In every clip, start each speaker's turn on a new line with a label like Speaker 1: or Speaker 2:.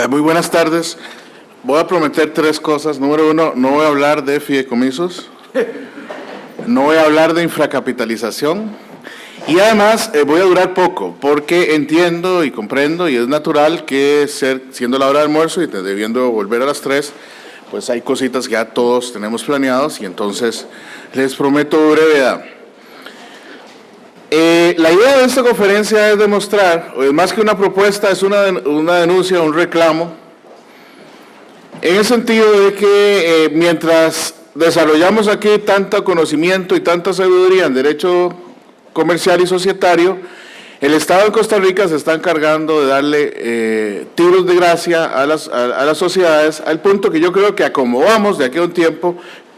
Speaker 1: Muy buenas tardes. Voy a prometer tres cosas. Número uno, no voy a hablar de fideicomisos. No voy a hablar de infracapitalización. Y además voy a durar poco, porque entiendo y comprendo, y es natural que siendo la hora de almuerzo y debiendo volver a las 3, pues hay cositas que ya todos tenemos planeados, y entonces les prometo brevedad. La idea de esta conferencia es demostrar, más que una propuesta, es una denuncia, un reclamo, en el sentido de que mientras desarrollamos aquí tanto conocimiento y tanta sabiduría en derecho comercial y societario, el Estado de Costa Rica se está encargando de darle tiros de gracia a las sociedades, al punto que yo creo que como vamos de aquí a un tiempo,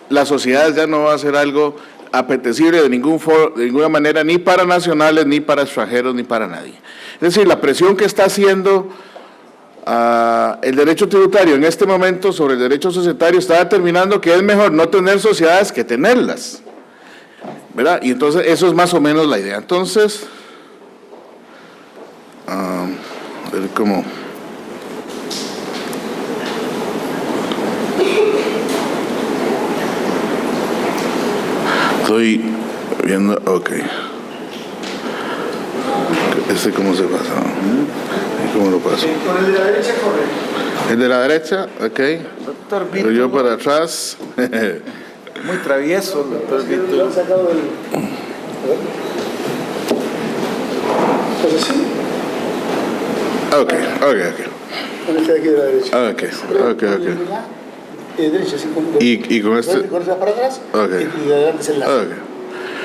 Speaker 1: las sociedades ya no va a ser algo apetecible de ninguna manera, ni para nacionales, ni para extranjeros, ni para nadie. Es decir, la presión que está haciendo el derecho tributario en este momento sobre el derecho societario está determinando que es mejor no tener sociedades que tenerlas, ¿verdad? Y entonces eso es más o menos la idea. Entonces, a ver cómo... Estoy viendo, ok. ¿Cómo se pasa? ¿Cómo lo paso?
Speaker 2: Con el de la derecha corre.
Speaker 1: ¿El de la derecha? Ok.
Speaker 2: Doctor Víctor.
Speaker 1: Pero yo para atrás.
Speaker 2: Muy travieso, doctor Víctor.
Speaker 3: Lo han sacado del... ¿Pues sí?
Speaker 1: Ok.
Speaker 3: Con este de aquí de la derecha.
Speaker 1: Ok.
Speaker 3: Derecha, así con...
Speaker 1: ¿Y con este?
Speaker 3: Con esta para atrás.
Speaker 1: Ok.
Speaker 3: Y de adelante es el lado.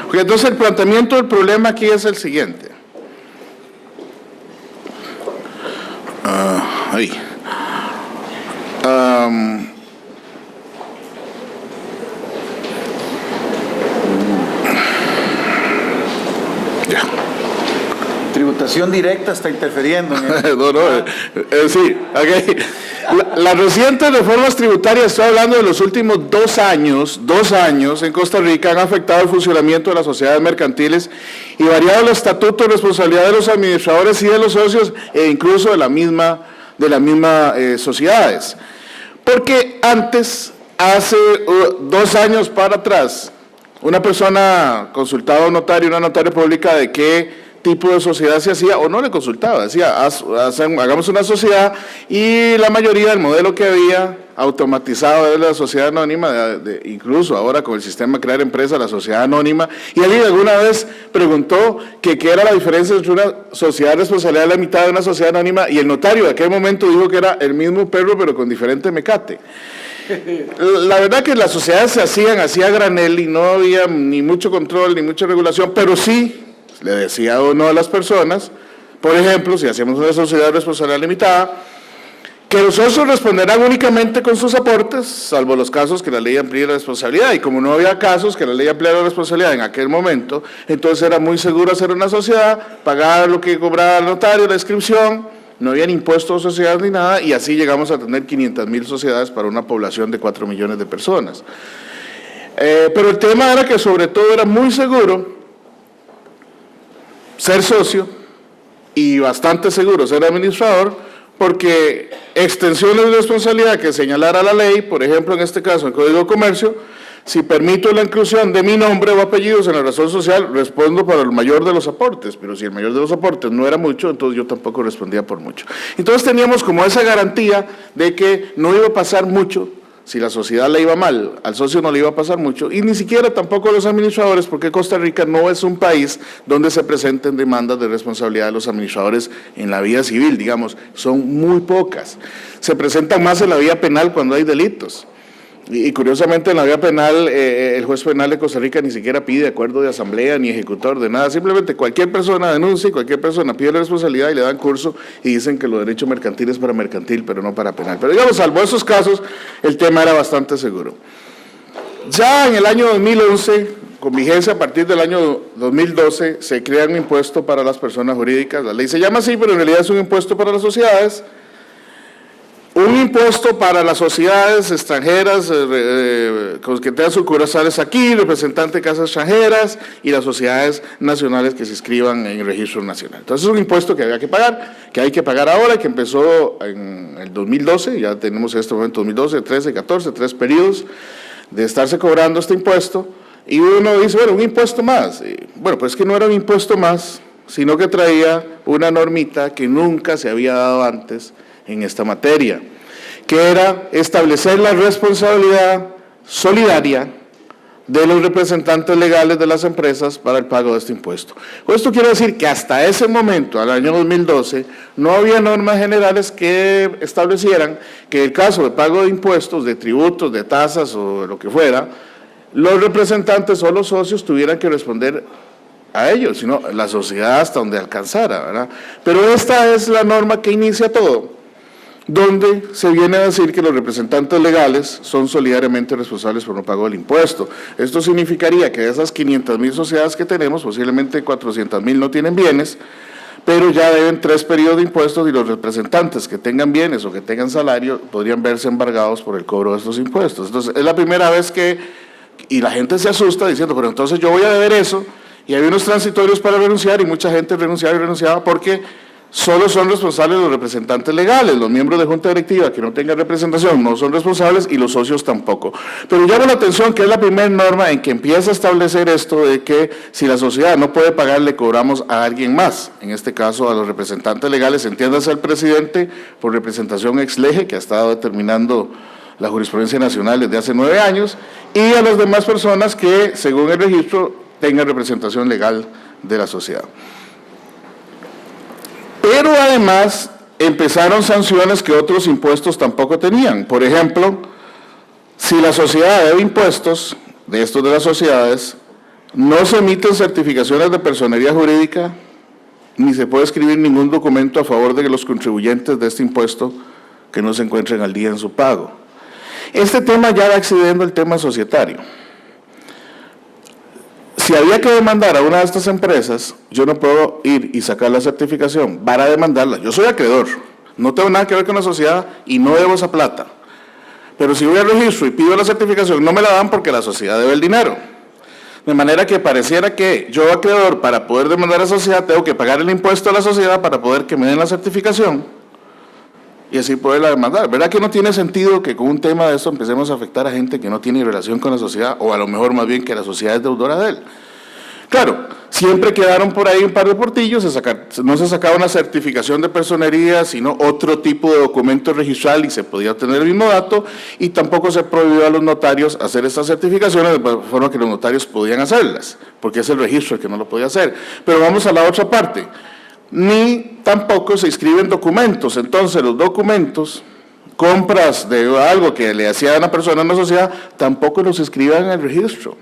Speaker 1: Ok, entonces el planteamiento del problema aquí es el siguiente. Ahí. Ya.
Speaker 2: Tributación directa está interfiriendo.
Speaker 1: Sí, ok. Las recientes reformas tributarias, estoy hablando de los últimos 2 años en Costa Rica, han afectado el funcionamiento de las sociedades mercantiles y variado los estatutos de responsabilidad de los administradores y de los socios, e incluso de la misma sociedades. Porque antes, hace 2 años para atrás, una persona consultaba a un notario, una notaria pública, de qué tipo de sociedad se hacía, o no le consultaba, decía, hagamos una sociedad, y la mayoría del modelo que había automatizado de la sociedad anónima, incluso ahora con el sistema de crear empresa, la sociedad anónima, y alguien alguna vez preguntó que qué era la diferencia entre una sociedad de responsabilidad de la mitad de una sociedad anónima, y el notario de aquel momento dijo que era el mismo perro pero con diferente mecate. La verdad que las sociedades se hacían así a granel y no había ni mucho control ni mucha regulación, pero sí le decía a una de las personas, por ejemplo, si hacemos una sociedad de responsabilidad limitada, que los socios responderán únicamente con sus aportes, salvo los casos que la ley amplíe la responsabilidad, y como no había casos que la ley ampliara la responsabilidad en aquel momento, entonces era muy seguro hacer una sociedad, pagar lo que cobraba el notario, la inscripción, no habían impuestos a sociedades ni nada, y así llegamos a tener 500,000 sociedades para una población de 4 millones de personas. Pero el tema era que sobre todo era muy seguro ser socio y bastante seguro ser administrador, porque extensiones de responsabilidad que señalara la ley, por ejemplo en este caso el Código de Comercio, si permito la inclusión de mi nombre o apellidos en la razón social, respondo para el mayor de los aportes, pero si el mayor de los aportes no era mucho, entonces yo tampoco respondía por mucho. Entonces teníamos como esa garantía de que no iba a pasar mucho. Si la sociedad le iba mal, al socio no le iba a pasar mucho, y ni siquiera tampoco a los administradores, porque Costa Rica no es un país donde se presenten demandas de responsabilidad de los administradores en la vía civil, digamos, son muy pocas. Se presentan más en la vía penal cuando hay delitos. Y curiosamente en la vía penal, el juez penal de Costa Rica ni siquiera pide acuerdo de asamblea ni ejecutor de nada, simplemente cualquier persona denuncia y cualquier persona pide la responsabilidad y le dan curso y dicen que lo derecho mercantil es para mercantil, pero no para penal. Pero digamos, salvo esos casos, el tema era bastante seguro. Ya en el año 2011, con vigencia a partir del año 2012, se crea un impuesto para las personas jurídicas. La ley se llama así, pero en realidad es un impuesto para las sociedades, un impuesto para las sociedades extranjeras que tengan sucursales aquí, representante de casas extranjeras y las sociedades nacionales que se inscriban en el registro nacional. Entonces es un impuesto que había que pagar, que hay que pagar ahora, que empezó en el 2012, ya tenemos en este momento 2012, 13, 14, 3 periodos de estarse cobrando este impuesto, y uno dice, bueno, un impuesto más. Bueno, pues es que no era un impuesto más, sino que traía una normita que nunca se había dado antes en esta materia, que era establecer la responsabilidad solidaria de los representantes legales de las empresas para el pago de este impuesto. Esto quiere decir que hasta ese momento, al año 2012, no había normas generales que establecieran que en el caso de pago de impuestos, de tributos, de tasas o de lo que fuera, los representantes o los socios tuvieran que responder a ellos, sino la sociedad hasta donde alcanzara, ¿verdad? Pero esta es la norma que inicia todo, donde se viene a decir que los representantes legales son solidariamente responsables por no pago del impuesto. Esto significaría que de esas 500,000 sociedades que tenemos, posiblemente 400,000 no tienen bienes, pero ya deben 3 periodos de impuestos y los representantes que tengan bienes o que tengan salario podrían verse embargados por el cobro de estos impuestos. Entonces, es la primera vez que, y la gente se asusta diciendo, pero entonces yo voy a deber eso, y hay unos transitorios para renunciar, y mucha gente renunciaba porque solo son responsables los representantes legales, los miembros de junta directiva que no tengan representación no son responsables y los socios tampoco. Pero llama la atención que es la primera norma en que empieza a establecer esto de que si la sociedad no puede pagar, le cobramos a alguien más, en este caso a los representantes legales, entiéndase al presidente por representación ex lege, que ha estado determinando la jurisprudencia nacional desde hace 9 años, y a las demás personas que, según el registro, tengan representación legal de la sociedad. Pero además empezaron sanciones que otros impuestos tampoco tenían. Por ejemplo, si la sociedad debe impuestos, de estos de las sociedades, no se emiten certificaciones de personería jurídica, ni se puede escribir ningún documento a favor de los contribuyentes de este impuesto que no se encuentren al día en su pago. Este tema ya va excediendo el tema societario. Si había que demandar a una de estas empresas, yo no puedo ir y sacar la certificación para demandarla. Yo soy acreedor, no tengo nada que ver con la sociedad y no debo esa plata. Pero si voy al registro y pido la certificación, no me la dan porque la sociedad debe el dinero. De manera que pareciera que yo, acreedor, para poder demandar a la sociedad, tengo que pagar el impuesto a la sociedad para poder que me den la certificación y así poderla demandar. ¿Verdad que no tiene sentido que con un tema de esto empecemos a afectar a gente que no tiene relación con la sociedad, o a lo mejor más bien que la sociedad es deudora de él? Claro, siempre quedaron por ahí un par de portillos, no se sacaba una certificación de personería, sino otro tipo de documento registral y se podía obtener el mismo dato, y tampoco se prohibió a los notarios hacer estas certificaciones de forma que los notarios podían hacerlas, porque es el registro el que no lo podía hacer. Pero vamos a la otra parte. Ni tampoco se inscriben documentos. Entonces los documentos, compras de algo que le hacía a una persona en una sociedad, tampoco los inscriban en el registro.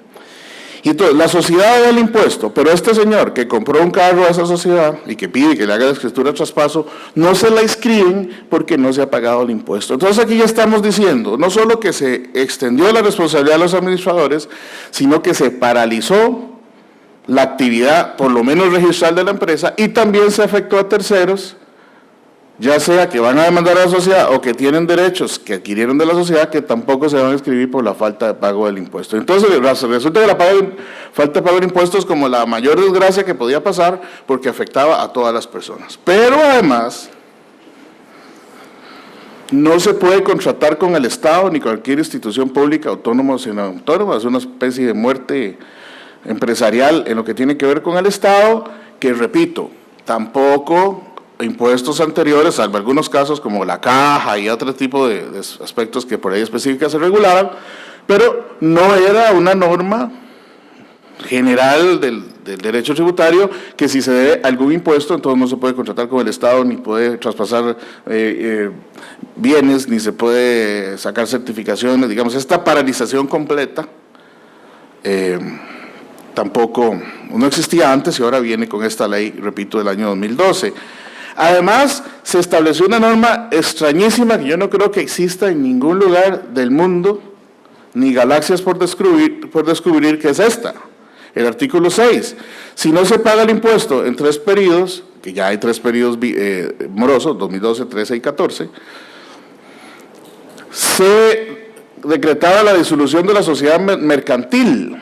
Speaker 1: Y entonces la sociedad da el impuesto, pero este señor que compró un carro a esa sociedad y que pide que le haga la escritura de traspaso, no se la inscriben porque no se ha pagado el impuesto. Entonces aquí ya estamos diciendo, no solo que se extendió la responsabilidad de los administradores, sino que se paralizó la actividad, por lo menos registral, de la empresa, y también se afectó a terceros, ya sea que van a demandar a la sociedad o que tienen derechos que adquirieron de la sociedad, que tampoco se van a inscribir por la falta de pago del impuesto. Entonces resulta que la falta de pago del impuesto es como la mayor desgracia que podía pasar, porque afectaba a todas las personas. Pero además, no se puede contratar con el Estado ni cualquier institución pública, autónoma o semiautónoma, es una especie de muerte empresarial en lo que tiene que ver con el Estado, que repito, tampoco impuestos anteriores, salvo algunos casos como la caja y otro tipo de aspectos que por ahí específicas se regulaban, pero no era una norma general del derecho tributario que si se debe algún impuesto, entonces no se puede contratar con el Estado, ni puede traspasar bienes, ni se puede sacar certificaciones. Digamos, esta paralización completa tampoco, no existía antes y ahora viene con esta ley, repito, del año 2012. Además, se estableció una norma extrañísima que yo no creo que exista en ningún lugar del mundo, ni galaxias por descubrir, que es esta. El artículo 6, si no se paga el impuesto en 3 periodos, que ya hay 3 periodos morosos, 2012, 13 y 14, se decretaba la disolución de la sociedad mercantil.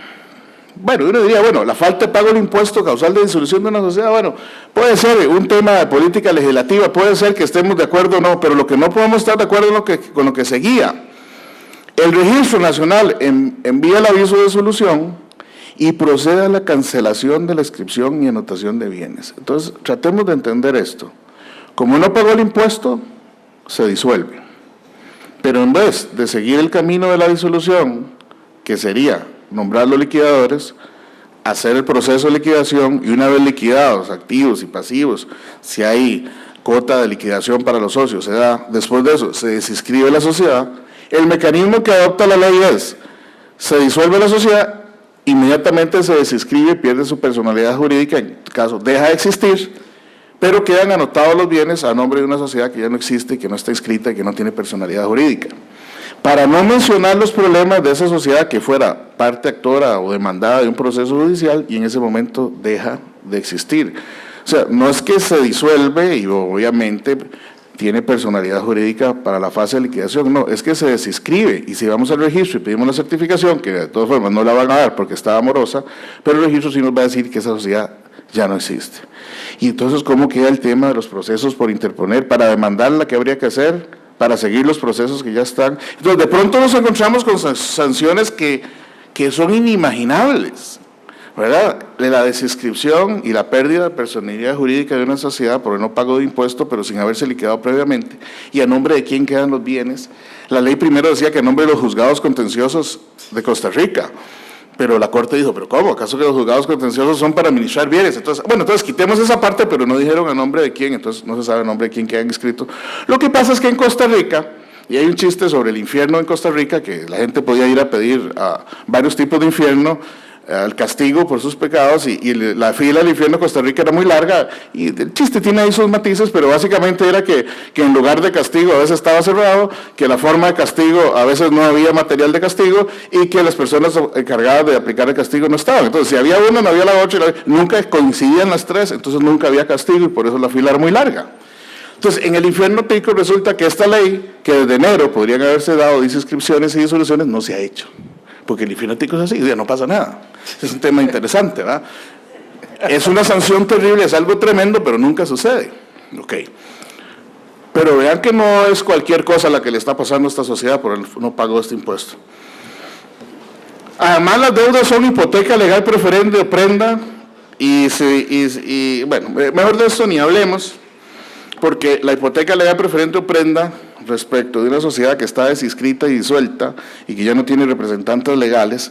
Speaker 1: Bueno, uno diría, bueno, la falta de pago del impuesto causal de disolución de una sociedad, bueno, puede ser un tema de política legislativa, puede ser que estemos de acuerdo o no, pero lo que no podemos estar de acuerdo con lo que seguía. El Registro Nacional envía el aviso de disolución y procede a la cancelación de la inscripción y anotación de bienes. Entonces, tratemos de entender esto. Como no pagó el impuesto, se disuelve. Pero en vez de seguir el camino de la disolución, que sería nombrar los liquidadores, hacer el proceso de liquidación y una vez liquidados, activos y pasivos, si hay cuota de liquidación para los socios, se da, después de eso se desinscribe la sociedad, el mecanismo que adopta la ley es, se disuelve la sociedad, inmediatamente se desinscribe y pierde su personalidad jurídica, en este caso deja de existir, pero quedan anotados los bienes a nombre de una sociedad que ya no existe, que no está inscrita y que no tiene personalidad jurídica. Para no mencionar los problemas de esa sociedad que fuera parte actora o demandada de un proceso judicial y en ese momento deja de existir. O sea, no es que se disuelve y obviamente tiene personalidad jurídica para la fase de liquidación, no, es que se desinscribe y si vamos al registro y pedimos la certificación, que de todas formas no la van a dar porque está morosa, pero el registro sí nos va a decir que esa sociedad ya no existe. Y entonces, ¿cómo queda el tema de los procesos por interponer para demandarla? ¿Qué habría que hacer para seguir los procesos que ya están? Entonces, de pronto nos encontramos con sanciones que son inimaginables, ¿verdad? La desinscripción y la pérdida de personalidad jurídica de una sociedad por el no pago de impuesto, pero sin haberse liquidado previamente. ¿Y a nombre de quién quedan los bienes? La ley primero decía que a nombre de los juzgados contenciosos de Costa Rica. Pero la Corte dijo, ¿pero cómo? ¿Acaso que los juzgados contenciosos son para administrar bienes? Entonces, bueno, entonces quitemos esa parte, pero no dijeron a nombre de quién, entonces no se sabe a nombre de quién quedan inscritos. Lo que pasa es que en Costa Rica, y hay un chiste sobre el infierno en Costa Rica, que la gente podía ir a pedir a varios tipos de infierno, al castigo por sus pecados, y la fila del infierno de Costa Rica era muy larga, y el chiste tiene ahí sus matices, pero básicamente era que en lugar de castigo a veces estaba cerrado, que la forma de castigo a veces no había material de castigo, y que las personas encargadas de aplicar el castigo no estaban. Entonces, si había una, no había la otra, nunca coincidían las tres, entonces nunca había castigo, y por eso la fila era muy larga. Entonces, en el infierno tico resulta que esta ley, que desde enero podrían haberse dado desinscripciones y disoluciones, no se ha hecho. Porque el infierno tico es así, ya no pasa nada. Es un tema interesante, ¿verdad? Es una sanción terrible, es algo tremendo, pero nunca sucede. Ok. Pero vean que no es cualquier cosa la que le está pasando a esta sociedad por el no pago de este impuesto. Además, las deudas son hipoteca legal preferente o prenda, bueno, mejor de esto ni hablemos, porque la hipoteca legal preferente o prenda respecto de una sociedad que está desinscrita y disuelta y que ya no tiene representantes legales,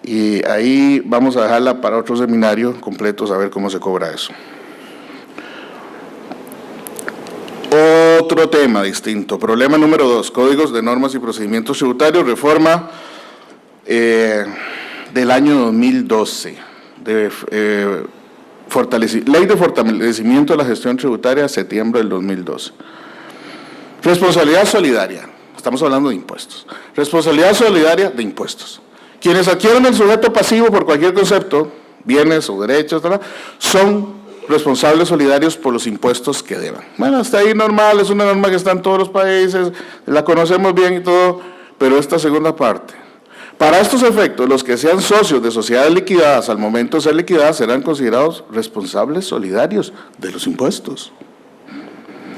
Speaker 1: y ahí vamos a dejarla para otro seminario completo, saber cómo se cobra eso. Otro tema distinto, problema número 2, códigos de normas y procedimientos tributarios, reforma del año 2012, ley de fortalecimiento de la gestión tributaria, septiembre del 2012. Responsabilidad solidaria, estamos hablando de impuestos. Responsabilidad solidaria de impuestos. Quienes adquieren el sujeto pasivo por cualquier concepto, bienes o derechos, son responsables solidarios por los impuestos que deban. Bueno, hasta ahí normal, es una norma que está en todos los países, la conocemos bien y todo, pero esta segunda parte. Para estos efectos, los que sean socios de sociedades liquidadas al momento de ser liquidadas serán considerados responsables solidarios de los impuestos.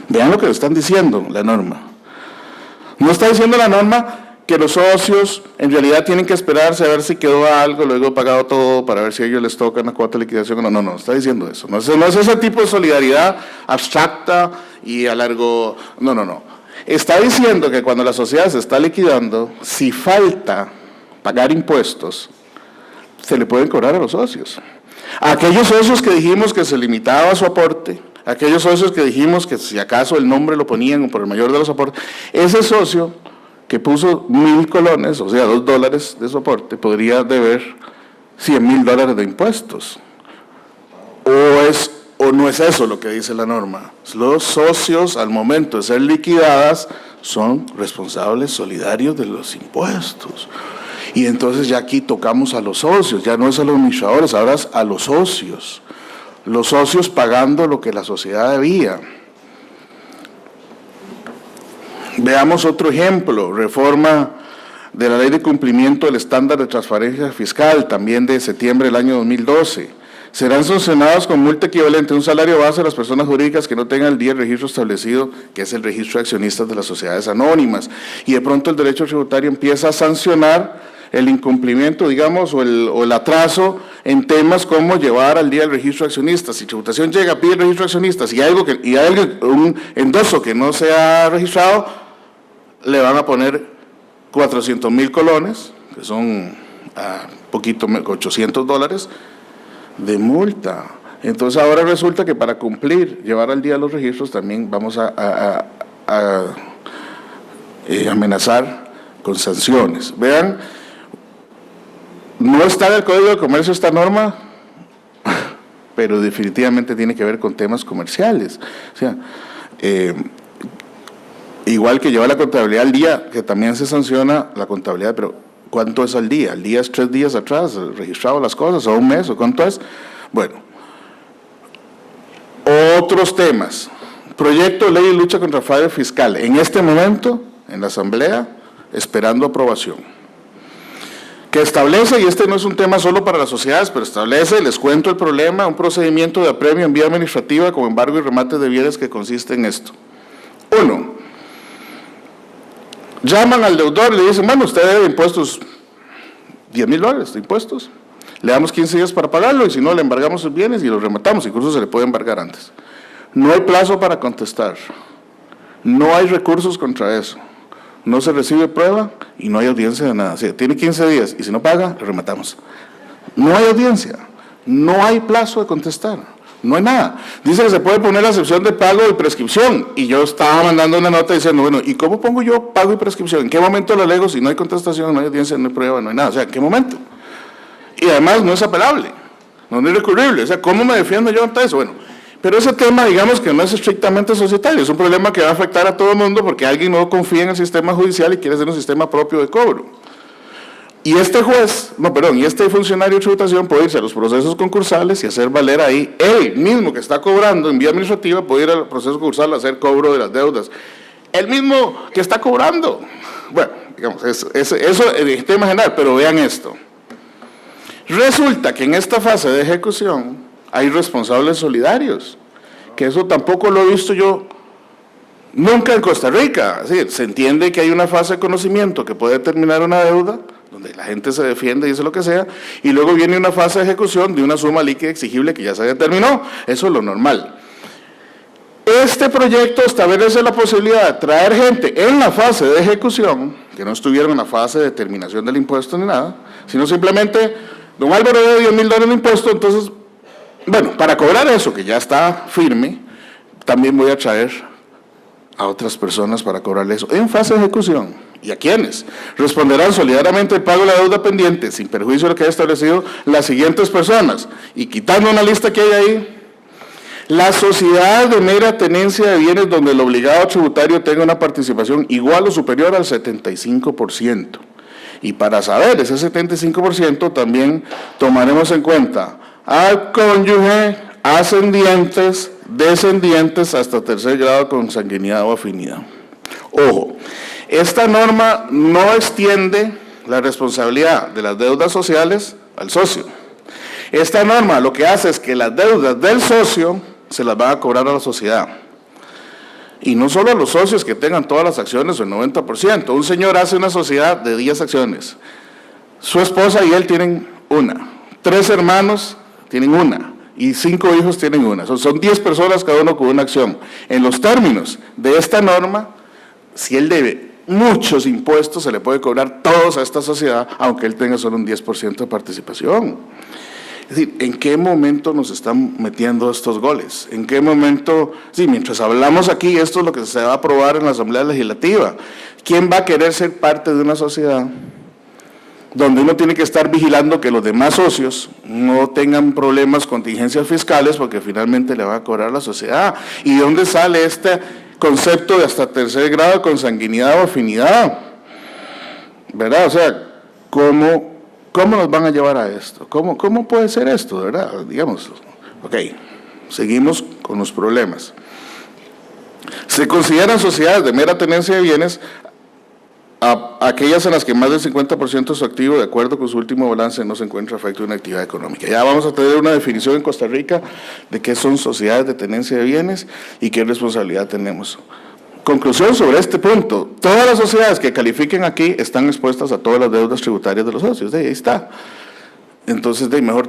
Speaker 1: Vean lo que están diciendo la norma. No está diciendo la norma que los socios en realidad tienen que esperarse a ver si quedó algo, luego pagado todo para ver si a ellos les toca una cuota de liquidación. No está diciendo eso. No es ese tipo de solidaridad abstracta y a largo. No. Está diciendo que cuando la sociedad se está liquidando, si falta pagar impuestos, se le pueden cobrar a los socios. A aquellos socios que dijimos que se limitaba su aporte, aquellos socios que dijimos que si acaso el nombre lo ponían por el mayor de los aportes, ese socio que puso 1,000 colones, o sea, $2 de su aporte, podría deber $100,000 de impuestos. ¿O no es eso lo que dice la norma? Los socios, al momento de ser liquidadas, son responsables solidarios de los impuestos. Y entonces ya aquí tocamos a los socios, ya no es a los administradores, ahora es a los socios. Los socios pagando lo que la sociedad debía. Veamos otro ejemplo, reforma de la Ley de Cumplimiento del Estándar de Transparencia Fiscal, también de septiembre del año 2012. Serán sancionados con multa equivalente a un salario base a las personas jurídicas que no tengan el día de registro establecido, que es el registro de accionistas de las sociedades anónimas. Y de pronto el derecho tributario empieza a sancionar el incumplimiento, digamos, o el atraso en temas como llevar al día el registro de accionistas. Si tributación llega a pedir el registro de accionistas y hay un endoso que no se ha registrado, le van a poner 400,000 colones, que son poquito, $800 de multa. Entonces ahora resulta que para cumplir, llevar al día los registros, también vamos a amenazar con sanciones. Vean, no está en el Código de Comercio esta norma, pero definitivamente tiene que ver con temas comerciales. O sea, igual que llevar la contabilidad al día, que también se sanciona la contabilidad, pero ¿cuánto es al día? ¿Al día es 3 días atrás, registrado las cosas, o un mes, o cuánto es? Bueno, otros temas. Proyecto de ley de lucha contra el fraude fiscal. En este momento, en la Asamblea, esperando aprobación. Que establece, y este no es un tema solo para las sociedades, pero establece, les cuento el problema, un procedimiento de apremio en vía administrativa con embargo y remate de bienes que consiste en esto. 1. Llaman al deudor y le dicen, bueno, usted debe impuestos, $10,000 de impuestos, le damos 15 días para pagarlo y si no le embargamos sus bienes y los rematamos, incluso se le puede embargar antes. No hay plazo para contestar, no hay recursos contra eso, no se recibe prueba y no hay audiencia de nada. O sea, tiene 15 días y si no paga, le rematamos. No hay audiencia, no hay plazo de contestar. No hay nada. Dice que se puede poner la excepción de pago y prescripción. Y yo estaba mandando una nota diciendo, bueno, ¿y cómo pongo yo pago y prescripción? ¿En qué momento lo alego si no hay contestación, no hay audiencia, no hay prueba, no hay nada? O sea, ¿en qué momento? Y además no es apelable, no es recurrible. O sea, ¿cómo me defiendo yo ante eso? Bueno, pero ese tema, digamos que no es estrictamente societario, es un problema que va a afectar a todo el mundo porque alguien no confía en el sistema judicial y quiere hacer un sistema propio de cobro. Y este este funcionario de tributación puede irse a los procesos concursales y hacer valer ahí, él mismo que está cobrando en vía administrativa puede ir al proceso concursal a hacer cobro de las deudas. El mismo que está cobrando. Bueno, digamos, eso es el tema general, pero vean esto. Resulta que en esta fase de ejecución hay responsables solidarios, que eso tampoco lo he visto yo nunca en Costa Rica. Es decir, se entiende que hay una fase de conocimiento que puede determinar una deuda, donde la gente se defiende y dice lo que sea, y luego viene una fase de ejecución de una suma líquida exigible que ya se determinó. Eso es lo normal. Este proyecto establece la posibilidad de traer gente en la fase de ejecución, que no estuvieron en la fase de determinación del impuesto ni nada, sino simplemente, don Álvaro debe $10,000 de impuesto, entonces, bueno, para cobrar eso, que ya está firme, también voy a traer a otras personas para cobrarle eso en fase de ejecución. ¿Y a quiénes? Responderán solidariamente el pago de la deuda pendiente, sin perjuicio de lo que haya establecido las siguientes personas. Y quitando una lista que hay ahí, la sociedad de mera tenencia de bienes donde el obligado tributario tenga una participación igual o superior al 75%. Y para saber ese 75% también tomaremos en cuenta al cónyuge, ascendientes, descendientes hasta tercer grado de consanguinidad o afinidad. Ojo, esta norma no extiende la responsabilidad de las deudas sociales al socio. Esta norma lo que hace es que las deudas del socio se las van a cobrar a la sociedad. Y no solo a los socios que tengan todas las acciones o el 90%. Un señor hace una sociedad de 10 acciones. Su esposa y él tienen una. 3 hermanos tienen una. Y 5 hijos tienen una. Son 10 personas cada uno con una acción. En los términos de esta norma, si él debe muchos impuestos, se le puede cobrar todos a esta sociedad, aunque él tenga solo un 10% de participación. Es decir, ¿en qué momento nos están metiendo estos goles? ¿En qué momento? Sí, mientras hablamos aquí, esto es lo que se va a aprobar en la Asamblea Legislativa. ¿Quién va a querer ser parte de una sociedad donde uno tiene que estar vigilando que los demás socios no tengan problemas, contingencias fiscales, porque finalmente le va a cobrar a la sociedad? ¿Y de dónde sale este concepto de hasta tercer grado de consanguinidad o afinidad? ¿Verdad? O sea, ¿cómo nos van a llevar a esto? ¿Cómo puede ser esto, verdad? Digamos, ok, seguimos con los problemas. Se consideran sociedades de mera tenencia de bienes a aquellas en las que más del 50% de su activo, de acuerdo con su último balance, no se encuentra efecto de una actividad económica. Ya vamos a tener una definición en Costa Rica de qué son sociedades de tenencia de bienes y qué responsabilidad tenemos. Conclusión sobre este punto: todas las sociedades que califiquen aquí están expuestas a todas las deudas tributarias de los socios. Ahí está. Entonces, mejor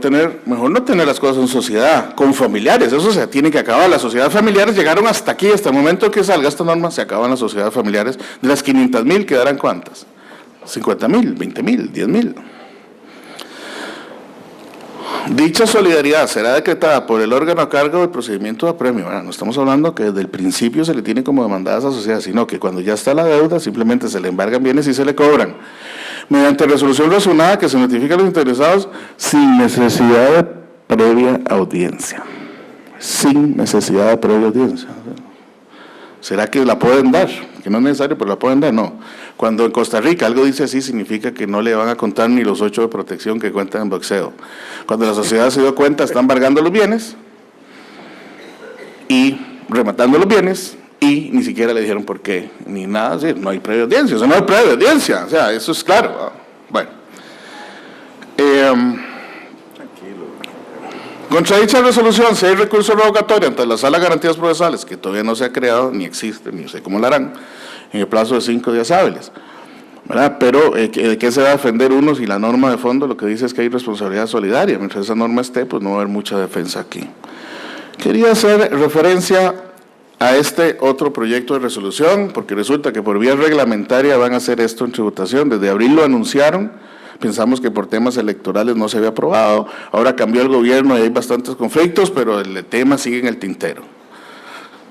Speaker 1: no tener las cosas en sociedad, con familiares. Eso se tiene que acabar. Las sociedades familiares llegaron hasta aquí, hasta el momento que salga esta norma, se acaban las sociedades familiares. De las 500,000, ¿quedarán cuántas? 50,000, 20,000, 10,000. Dicha solidaridad será decretada por el órgano a cargo del procedimiento de apremio. Bueno, no estamos hablando que desde el principio se le tiene como demandada a esa sociedad, sino que cuando ya está la deuda, simplemente se le embargan bienes y se le cobran. Mediante resolución razonada que se notifica a los interesados sin necesidad de previa audiencia. Sin necesidad de previa audiencia. ¿Será que la pueden dar? Que no es necesario, pero la pueden dar. No. Cuando en Costa Rica algo dice así, significa que no le van a contar ni los 8 de protección que cuentan en boxeo. Cuando la sociedad se dio cuenta, está embargando los bienes y rematando los bienes, y ni siquiera le dijeron por qué, ni nada, así, no hay previa audiencia, o sea, no hay previa audiencia, o sea, eso es claro. Bueno. Contra dicha resolución, si hay recurso revocatorio ante la Sala de Garantías Procesales, que todavía no se ha creado, ni existe, ni sé cómo lo harán, en el plazo de 5 días hábiles, ¿verdad? Pero, ¿de qué se va a defender uno si la norma de fondo lo que dice es que hay responsabilidad solidaria? Mientras esa norma esté, pues no va a haber mucha defensa aquí. Quería hacer referencia a este otro proyecto de resolución, porque resulta que por vía reglamentaria van a hacer esto en tributación. Desde abril lo anunciaron, pensamos que por temas electorales no se había aprobado, ahora cambió el gobierno y hay bastantes conflictos, pero el tema sigue en el tintero.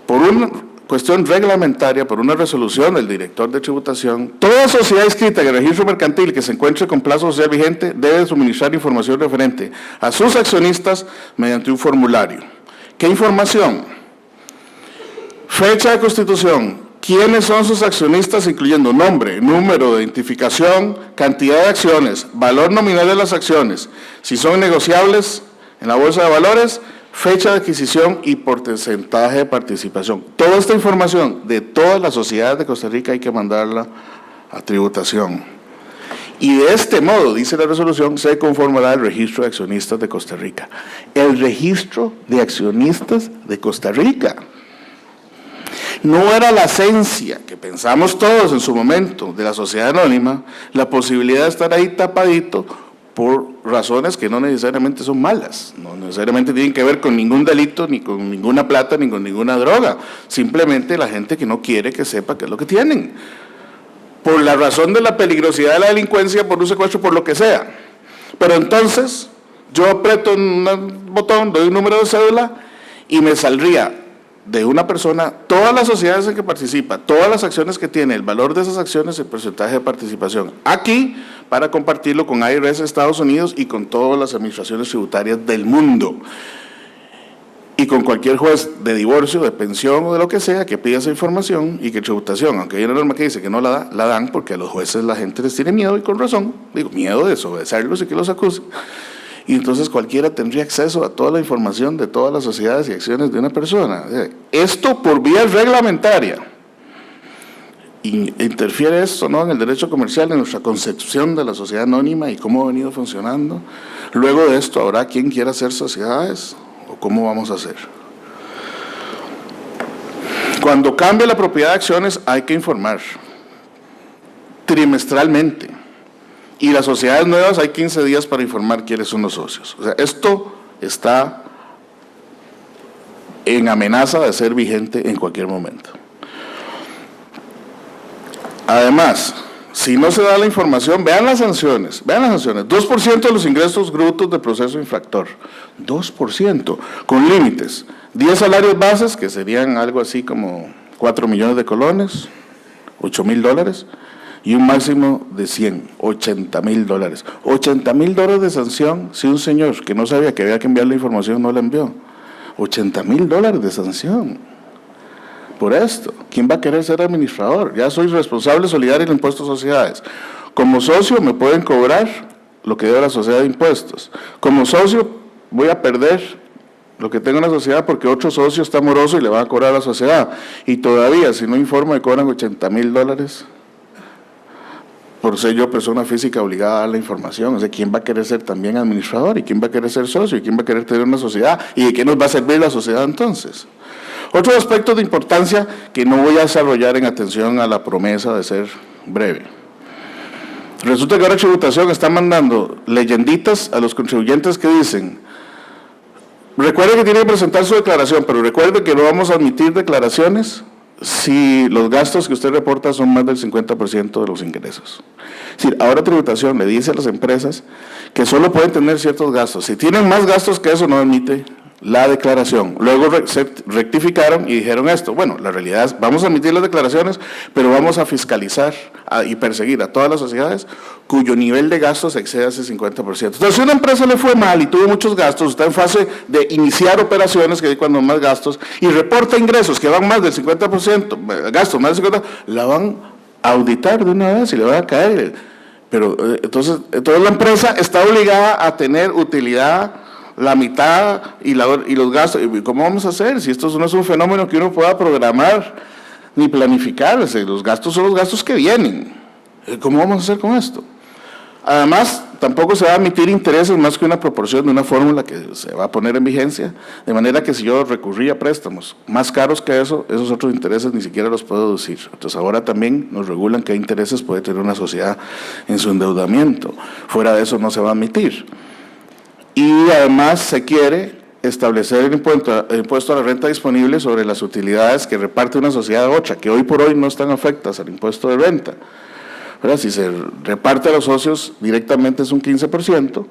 Speaker 1: Por una cuestión reglamentaria, por una resolución del director de tributación, toda sociedad inscrita en el registro mercantil que se encuentre con plazo social vigente debe suministrar información referente a sus accionistas mediante un formulario. ¿Qué información? Fecha de constitución, quiénes son sus accionistas, incluyendo nombre, número de identificación, cantidad de acciones, valor nominal de las acciones, si son negociables en la bolsa de valores, fecha de adquisición y porcentaje de participación. Toda esta información de todas las sociedades de Costa Rica hay que mandarla a tributación. Y de este modo, dice la resolución, se conformará el registro de accionistas de Costa Rica. El registro de accionistas de Costa Rica. No era la esencia que pensamos todos en su momento de la sociedad anónima, la posibilidad de estar ahí tapadito por razones que no necesariamente son malas, no necesariamente tienen que ver con ningún delito, ni con ninguna plata, ni con ninguna droga, simplemente la gente que no quiere que sepa qué es lo que tienen, por la razón de la peligrosidad de la delincuencia, por un secuestro, por lo que sea. Pero entonces, yo aprieto un botón, doy un número de cédula y me saldría de una persona, todas las sociedades en que participa, todas las acciones que tiene, el valor de esas acciones, el porcentaje de participación, aquí para compartirlo con IRS de Estados Unidos y con todas las administraciones tributarias del mundo, y con cualquier juez de divorcio, de pensión o de lo que sea que pida esa información, y que tributación, aunque hay una norma que dice que no la da, la dan porque a los jueces la gente les tiene miedo, y con razón, digo, miedo de desobedecerlos y que los acusen. Y entonces cualquiera tendría acceso a toda la información de todas las sociedades y acciones de una persona. Esto por vía reglamentaria. ¿Interfiere esto, no, en el derecho comercial, en nuestra concepción de la sociedad anónima y cómo ha venido funcionando? Luego de esto, ¿habrá quien quiera hacer sociedades? ¿O cómo vamos a hacer? Cuando cambia la propiedad de acciones hay que informar trimestralmente. Y las sociedades nuevas hay 15 días para informar quiénes son los socios. O sea, esto está en amenaza de ser vigente en cualquier momento. Además, si no se da la información, vean las sanciones, 2% de los ingresos brutos de proceso infractor, 2%, con límites, 10 salarios bases, que serían algo así como 4 millones de colones, $8,000, y un máximo de 100, $80,000. $80,000 de sanción si un señor que no sabía que había que enviar la información no la envió. $80,000 de sanción. Por esto, ¿quién va a querer ser administrador? Ya soy responsable solidario del impuesto a sociedades. Como socio me pueden cobrar lo que debe la sociedad de impuestos. Como socio voy a perder lo que tenga una sociedad porque otro socio está moroso y le va a cobrar a la sociedad. Y todavía, si no informo, me cobran $80,000 por ser yo persona física obligada a dar la información. O sea, ¿quién va a querer ser también administrador? ¿Y quién va a querer ser socio? ¿Y quién va a querer tener una sociedad? ¿Y de qué nos va a servir la sociedad entonces? Otro aspecto de importancia que no voy a desarrollar en atención a la promesa de ser breve. Resulta que ahora tributación está mandando leyenditas a los contribuyentes que dicen: recuerde que tiene que presentar su declaración, pero recuerde que no vamos a admitir declaraciones si los gastos que usted reporta son más del 50% de los ingresos. Es decir, ahora tributación le dice a las empresas que solo pueden tener ciertos gastos. Si tienen más gastos que eso, no admite la declaración. Luego rectificaron y dijeron esto: bueno, la realidad es, vamos a admitir las declaraciones, pero vamos a fiscalizar y perseguir a todas las sociedades cuyo nivel de gastos exceda ese 50%. Entonces, si una empresa le fue mal y tuvo muchos gastos, está en fase de iniciar operaciones, que es cuando más gastos, y reporta ingresos que van más del 50%, gastos más del 50%, la van a auditar de una vez y le van a caer. Pero entonces la empresa está obligada a tener utilidad la mitad y los gastos. ¿Cómo vamos a hacer? Si esto no es un fenómeno que uno pueda programar ni planificar. Los gastos son los gastos que vienen. ¿Cómo vamos a hacer con esto? Además, tampoco se va a admitir intereses más que una proporción de una fórmula que se va a poner en vigencia, de manera que si yo recurría a préstamos más caros que eso, esos otros intereses ni siquiera los puedo deducir. Entonces ahora también nos regulan qué intereses puede tener una sociedad en su endeudamiento. Fuera de eso no se va a admitir. Y además se quiere establecer el impuesto a la renta disponible sobre las utilidades que reparte una sociedad ocha, que hoy por hoy no están afectas al impuesto de renta. Ahora, si se reparte a los socios directamente es un 15%,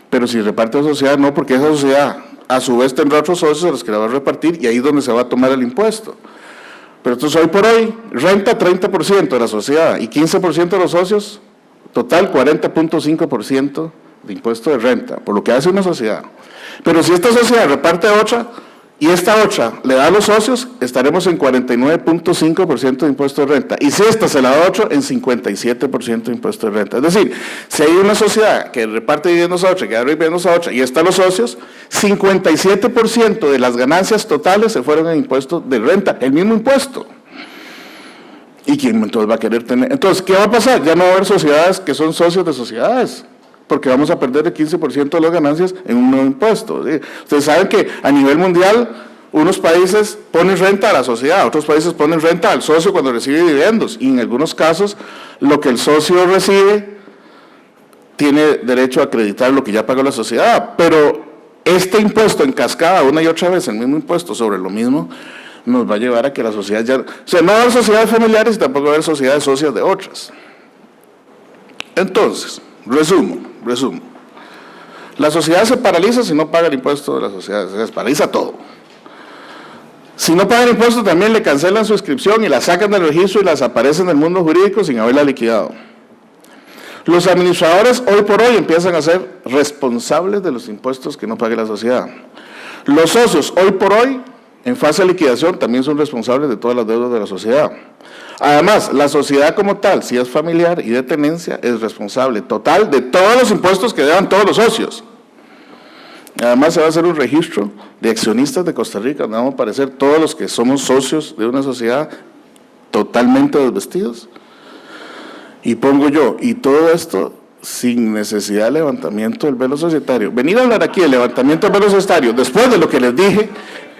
Speaker 1: pero si reparte a la sociedad no, porque esa sociedad a su vez tendrá otros socios a los que la va a repartir y ahí es donde se va a tomar el impuesto. Pero entonces hoy por hoy, renta 30% de la sociedad y 15% de los socios, total 40.5% de impuesto de renta, por lo que hace una sociedad. Pero si esta sociedad reparte a otra y esta otra le da a los socios, estaremos en 49.5% de impuesto de renta. Y si esta se la da a otro, en 57% de impuesto de renta. Es decir, si hay una sociedad que reparte dividendos a otra, que da dividendos a otra, y están los socios, 57% de las ganancias totales se fueron en impuesto de renta, el mismo impuesto. ¿Y quién entonces va a querer tener? Entonces, ¿qué va a pasar? Ya no va a haber sociedades que son socios de sociedades, porque vamos a perder el 15% de las ganancias en un nuevo impuesto. ¿Sí? Ustedes saben que a nivel mundial, unos países ponen renta a la sociedad, otros países ponen renta al socio cuando recibe dividendos, y en algunos casos, lo que el socio recibe tiene derecho a acreditar lo que ya pagó la sociedad, pero este impuesto en cascada, una y otra vez, el mismo impuesto sobre lo mismo, nos va a llevar a que la sociedad ya... O sea, no va a haber sociedades familiares y tampoco va a haber sociedades socias de otras. Entonces, resumo. La sociedad se paraliza si no paga el impuesto de la sociedad, se paraliza todo. Si no paga el impuesto también le cancelan su inscripción y la sacan del registro y la desaparecen del mundo jurídico sin haberla liquidado. Los administradores hoy por hoy empiezan a ser responsables de los impuestos que no pague la sociedad. Los socios hoy por hoy, en fase de liquidación, también son responsables de todas las deudas de la sociedad. Además, la sociedad como tal, si es familiar y de tenencia, es responsable total de todos los impuestos que deban todos los socios. Además, se va a hacer un registro de accionistas de Costa Rica, donde vamos a aparecer todos los que somos socios de una sociedad totalmente desvestidos. Y pongo yo, y todo esto sin necesidad de levantamiento del velo societario. Venir a hablar aquí de levantamiento del velo societario, después de lo que les dije,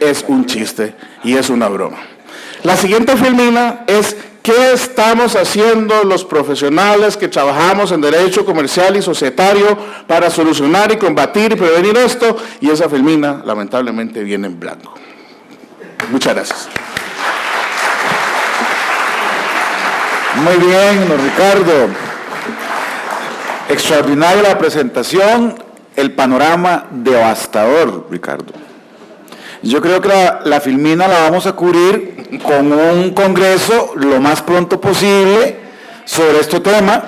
Speaker 1: es un chiste y es una broma. La siguiente filmina es ¿qué estamos haciendo los profesionales que trabajamos en derecho comercial y societario para solucionar y combatir y prevenir esto? Y esa filmina lamentablemente viene en blanco. Muchas gracias.
Speaker 2: Muy bien, don Ricardo. Extraordinaria la presentación, el panorama devastador, Ricardo. Yo creo que la filmina la vamos a cubrir con un congreso lo más pronto posible sobre este tema,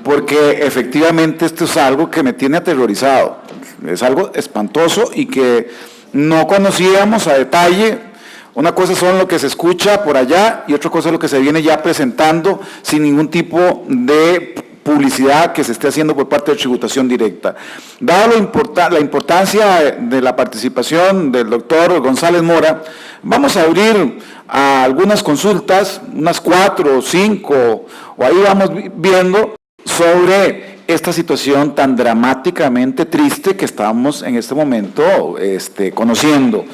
Speaker 2: porque efectivamente esto es algo que me tiene aterrorizado. Es algo espantoso y que no conocíamos a detalle. Una cosa son lo que se escucha por allá y otra cosa es lo que se viene ya presentando sin ningún tipo de publicidad que se esté haciendo por parte de tributación directa. Dado la importancia de la participación del doctor González Mora, vamos a abrir a algunas consultas, unas 4 o 5, o ahí vamos viendo sobre esta situación tan dramáticamente triste que estamos en este momento conociendo.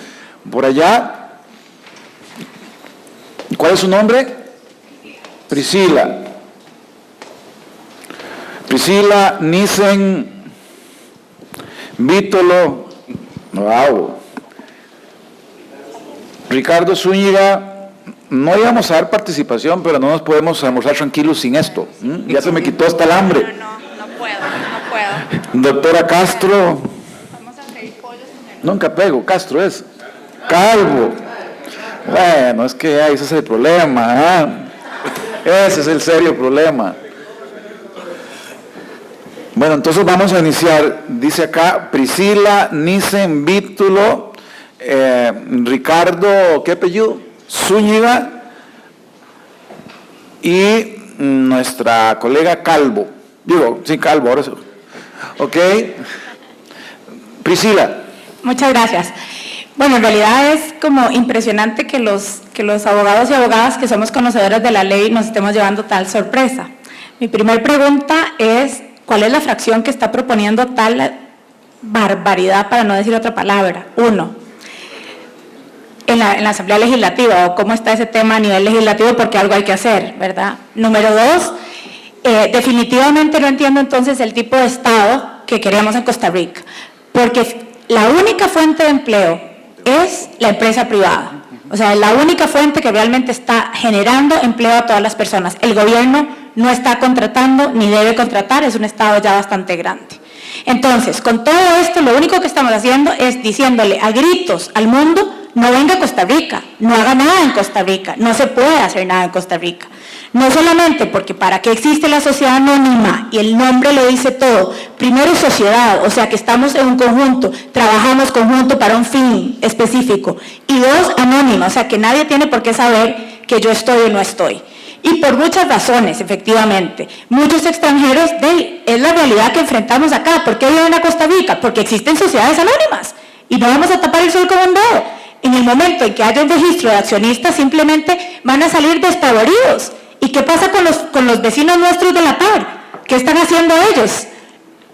Speaker 2: Por allá, ¿cuál es su nombre? Priscila. Priscila Nissen Vítolo. Wow. Ricardo Zúñiga, no íbamos a dar participación, pero no nos podemos almorzar tranquilos sin esto. Ya se me quitó hasta el hambre.
Speaker 4: No puedo.
Speaker 2: Doctora Castro.
Speaker 4: Vamos a pedir pollo sin
Speaker 2: Nunca pego, Castro es. Calvo. Bueno, es que ese es el problema. Ese es el serio problema. Bueno, entonces vamos a iniciar. Dice acá Priscila Nissen Vítulo, Ricardo, ¿qué apellido? Zúñiga y nuestra colega Calvo. Digo, sí, Calvo, ahora sí. Ok. Priscila.
Speaker 4: Muchas gracias. Bueno, en realidad es como impresionante que los abogados y abogadas que somos conocedores de la ley nos estemos llevando tal sorpresa. Mi primera pregunta es, ¿cuál es la fracción que está proponiendo tal barbaridad, para no decir otra palabra? 1, en la Asamblea Legislativa, o cómo está ese tema a nivel legislativo, porque algo hay que hacer, ¿verdad? Número 2, definitivamente no entiendo entonces el tipo de Estado que queremos en Costa Rica, porque la única fuente de empleo es la empresa privada. O sea, es la única fuente que realmente está generando empleo a todas las personas. El gobierno no está contratando ni debe contratar, es un Estado ya bastante grande. Entonces, con todo esto, lo único que estamos haciendo es diciéndole a gritos al mundo, no venga a Costa Rica, no haga nada en Costa Rica, no se puede hacer nada en Costa Rica. No solamente porque para qué existe la sociedad anónima, y el nombre lo dice todo, primero sociedad, o sea que estamos en un conjunto, trabajamos conjunto para un fin específico, y 2, anónima, o sea que nadie tiene por qué saber que yo estoy o no estoy. Y por muchas razones, efectivamente, muchos extranjeros, es la realidad que enfrentamos acá. ¿Por qué viven a Costa Rica? Porque existen sociedades anónimas, y no vamos a tapar el sol con un dedo. En el momento en que haya un registro de accionistas, simplemente van a salir despavoridos. ¿Y qué pasa con los vecinos nuestros de la par? ¿Qué están haciendo ellos?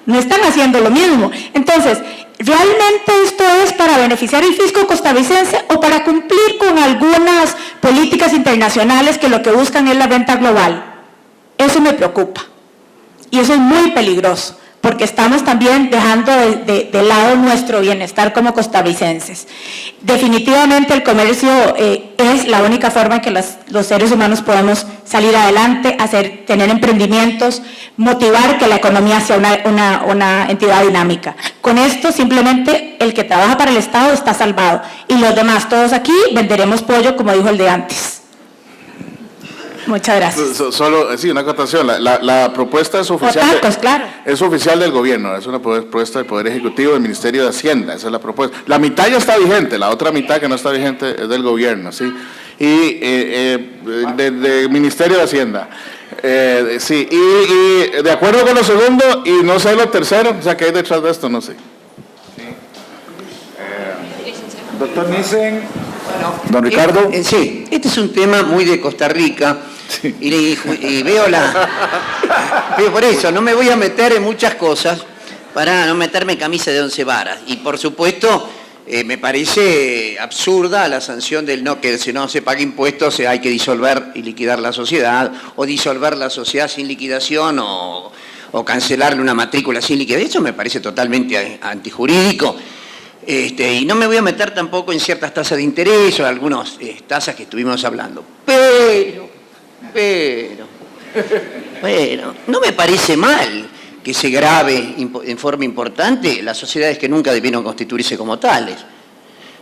Speaker 4: No están haciendo lo mismo. Entonces, ¿realmente esto es para beneficiar el fisco costarricense o para cumplir con algunas políticas internacionales que lo que buscan es la renta global? Eso me preocupa. Y eso es muy peligroso, porque estamos también dejando de lado nuestro bienestar como costarricenses. Definitivamente el comercio es la única forma en que los seres humanos podemos salir adelante, tener emprendimientos, motivar que la economía sea una entidad dinámica. Con esto simplemente el que trabaja para el Estado está salvado, y los demás, todos aquí, venderemos pollo como dijo el de antes. Muchas gracias.
Speaker 1: Solo, sí, una acotación. La propuesta es oficial.
Speaker 4: Tacos, claro.
Speaker 1: Es oficial del gobierno, es una propuesta del Poder Ejecutivo del Ministerio de Hacienda, esa es la propuesta. La mitad ya está vigente, la otra mitad que no está vigente es del gobierno, ¿sí? Y del Ministerio de Hacienda. Sí, y de acuerdo con lo segundo, y no sé lo tercero, o sea, ¿qué hay detrás de esto? No sé.
Speaker 2: Doctor Nissen.
Speaker 5: Bueno,
Speaker 2: don Ricardo.
Speaker 5: Sí, este es un tema muy de Costa Rica. Sí. Y veo por eso, no me voy a meter en muchas cosas para no meterme en camisa de 11 varas. Y por supuesto, me parece absurda la sanción del que si no se paga impuestos hay que disolver y liquidar la sociedad, o disolver la sociedad sin liquidación, o cancelarle una matrícula sin liquidación. Eso me parece totalmente antijurídico. Y no me voy a meter tampoco en ciertas tasas de interés o algunas tasas que estuvimos hablando. Pero, no me parece mal que se grave en forma importante las sociedades que nunca debieron constituirse como tales.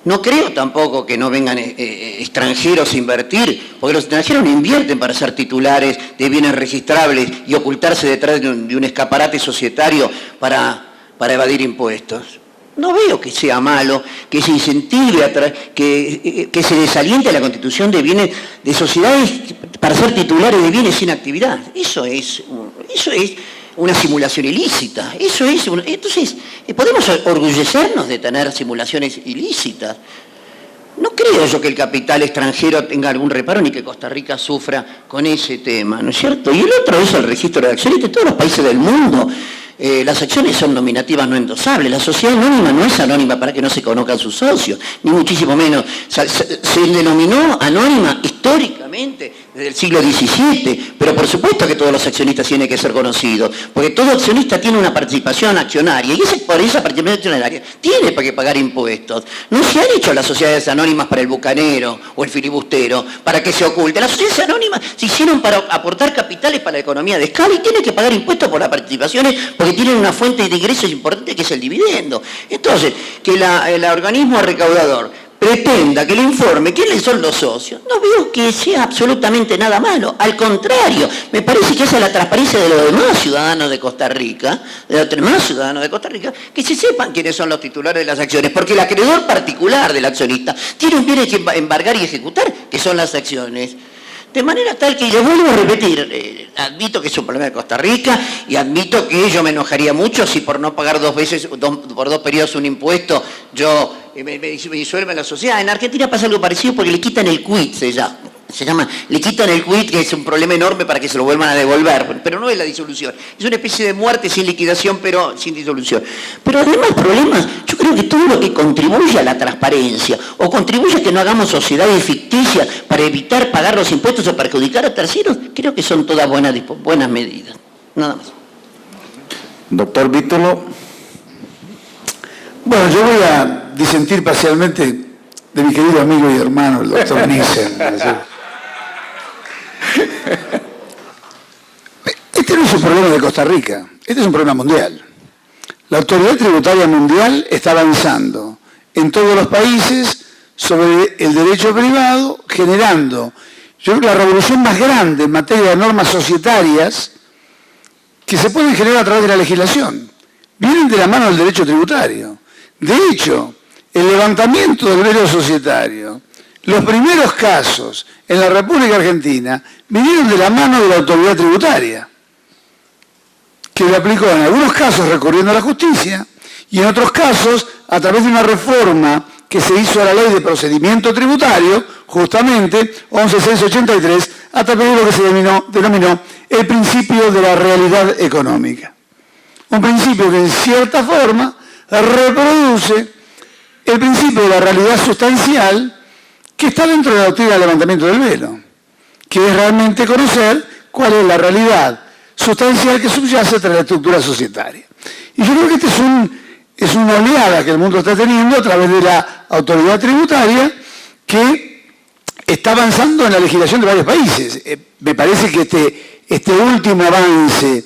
Speaker 5: No creo tampoco que no vengan extranjeros a invertir, porque los extranjeros no invierten para ser titulares de bienes registrables y ocultarse detrás de un escaparate societario para evadir impuestos. No veo que sea malo, que se incentive, que se desaliente la constitución de bienes, de sociedades para ser titulares de bienes sin actividad. Eso es Eso es una simulación ilícita. Entonces, ¿podemos orgullecernos de tener simulaciones ilícitas? No creo yo que el capital extranjero tenga algún reparo ni que Costa Rica sufra con ese tema, ¿no es cierto? Y el otro es el registro de acciones de todos los países del mundo. Las acciones son nominativas no endosables. La sociedad anónima no es anónima para que no se conozcan sus socios, ni muchísimo menos. Se denominó anónima históricamente desde el siglo XVII, pero por supuesto que todos los accionistas tienen que ser conocidos, porque todo accionista tiene una participación accionaria, y por esa participación accionaria tiene que pagar impuestos. No se han hecho las sociedades anónimas para el bucanero o el filibustero, para que se oculte. Las sociedades anónimas se hicieron para aportar capitales para la economía de escala y tienen que pagar impuestos por las participaciones, porque tienen una fuente de ingresos importante que es el dividendo. Entonces, que el organismo recaudador pretenda que le informe quiénes son los socios, no veo que sea absolutamente nada malo. Al contrario, me parece que esa es la transparencia de los demás ciudadanos de Costa Rica, que se sepan quiénes son los titulares de las acciones, porque el acreedor particular del accionista tiene un bien que embargar y ejecutar, que son las acciones. De manera tal que yo vuelvo a repetir, admito que es un problema de Costa Rica y admito que yo me enojaría mucho si por no pagar por 2 periodos un impuesto yo me disuelvo en la sociedad. En Argentina pasa algo parecido porque le quitan el quit, le quitan el quit, que es un problema enorme para que se lo vuelvan a devolver, pero no es la disolución. Es una especie de muerte sin liquidación, pero sin disolución. Pero además problemas, yo creo que todo lo que contribuye a la transparencia o contribuye a que no hagamos sociedades ficticias para evitar pagar los impuestos o perjudicar a terceros, creo que son todas buenas medidas. Nada más.
Speaker 2: Doctor Vítolo.
Speaker 6: Bueno, yo voy a disentir parcialmente de mi querido amigo y hermano, el doctor Nissen. Este no es un problema de Costa Rica, este es un problema mundial. La autoridad tributaria mundial está avanzando en todos los países sobre el derecho privado, generando, yo creo, la revolución más grande en materia de normas societarias que se pueden generar a través de la legislación. Vienen de la mano del derecho tributario. De hecho, el levantamiento del velo societario, los primeros casos en la República Argentina vinieron de la mano de la autoridad tributaria, que lo aplicó en algunos casos recurriendo a la justicia y en otros casos a través de una reforma que se hizo a la ley de procedimiento tributario, justamente 11.683, a través de lo que se denominó el principio de la realidad económica. Un principio que en cierta forma reproduce el principio de la realidad sustancial que está dentro de la doctrina del levantamiento del velo, que es realmente conocer cuál es la realidad sustancial que subyace tras la estructura societaria. Y yo creo que es una oleada que el mundo está teniendo a través de la autoridad tributaria que está avanzando en la legislación de varios países. Me parece que este último avance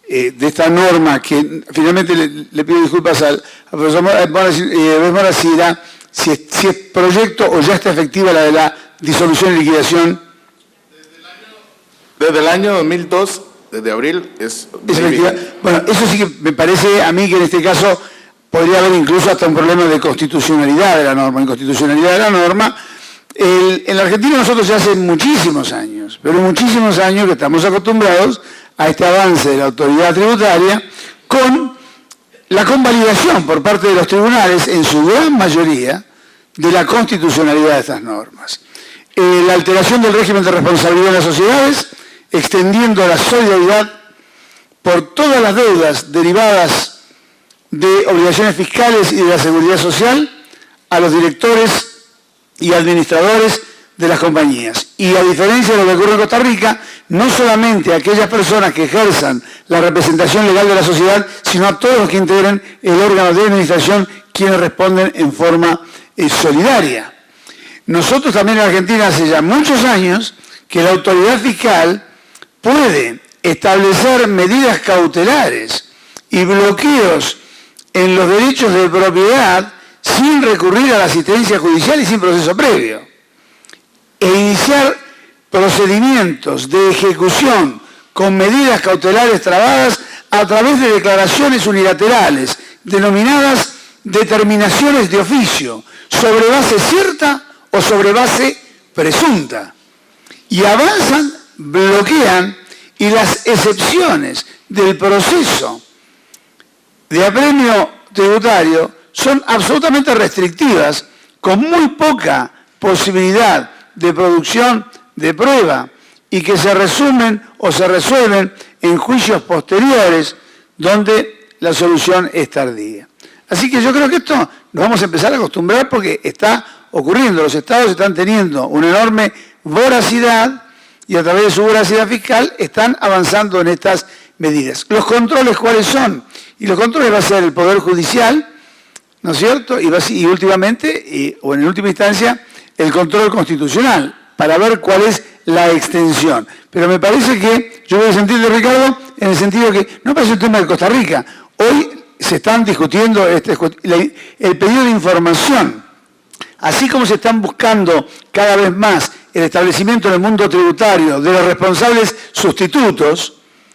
Speaker 6: de esta norma, que finalmente le pido disculpas al profesor Mora si es proyecto o ya está efectiva la de la disolución y liquidación.
Speaker 1: Desde el año 2002, desde abril, es
Speaker 6: efectiva. Bueno, eso sí que me parece a mí que en este caso podría haber incluso hasta un problema de constitucionalidad de la norma. Inconstitucionalidad de la norma. En la Argentina nosotros ya hace muchísimos años, pero muchísimos años que estamos acostumbrados a este avance de la autoridad tributaria con la convalidación por parte de los tribunales, en su gran mayoría, de la constitucionalidad de estas normas. La alteración del régimen de responsabilidad de las sociedades, extendiendo la solidaridad por todas las deudas derivadas de obligaciones fiscales y de la seguridad social a los directores y administradores de las compañías. Y a diferencia de lo que ocurre en Costa Rica, no solamente a aquellas personas que ejerzan la representación legal de la sociedad, sino a todos los que integren el órgano de administración, quienes responden en forma solidaria. Nosotros también en Argentina hace ya muchos años que la autoridad fiscal puede establecer medidas cautelares y bloqueos en los derechos de propiedad sin recurrir a la asistencia judicial y sin proceso previo, e iniciar procedimientos de ejecución con medidas cautelares trabadas a través de declaraciones unilaterales, denominadas determinaciones de oficio, sobre base cierta o sobre base presunta. Y avanzan, bloquean Y las excepciones del proceso de apremio tributario son absolutamente restrictivas, con muy poca posibilidad de producción de prueba y que se resumen o se resuelven en juicios posteriores donde la solución es tardía. Así que yo creo que esto nos vamos a empezar a acostumbrar porque está ocurriendo. Los estados están teniendo una enorme voracidad y a través de su voracidad fiscal están avanzando en estas medidas. ¿Los controles cuáles son? Y los controles va a ser el Poder Judicial, ¿no es cierto? Y últimamente, o en última instancia, el control constitucional, para ver cuál es la extensión. Pero me parece que, yo voy a sentir de Ricardo, en el sentido que no parece un tema de Costa Rica. Hoy se están discutiendo el pedido de información, así como se están buscando cada vez más el establecimiento en el mundo tributario de los responsables sustitutos,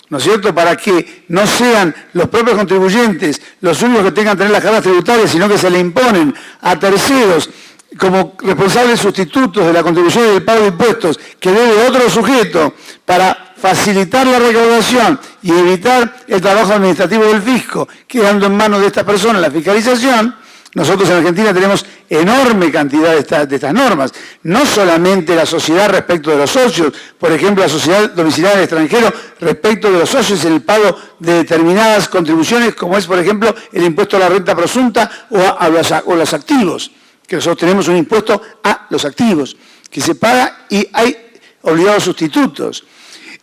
Speaker 6: ¿no es cierto?, para que no sean los propios contribuyentes los únicos que tengan que tener las cargas tributarias, sino que se le imponen a terceros como responsables sustitutos de la contribución y del pago de impuestos que debe otro sujeto para facilitar la recaudación y evitar el trabajo administrativo del fisco, quedando en manos de estas personas la fiscalización. Nosotros en Argentina tenemos enorme cantidad de estas normas, no solamente la sociedad respecto de los socios, por ejemplo la sociedad domiciliaria del extranjero respecto de los socios en el pago de determinadas contribuciones, como es por ejemplo el impuesto a la renta presunta o los activos, que nosotros tenemos un impuesto a los activos, que se paga y hay obligados sustitutos.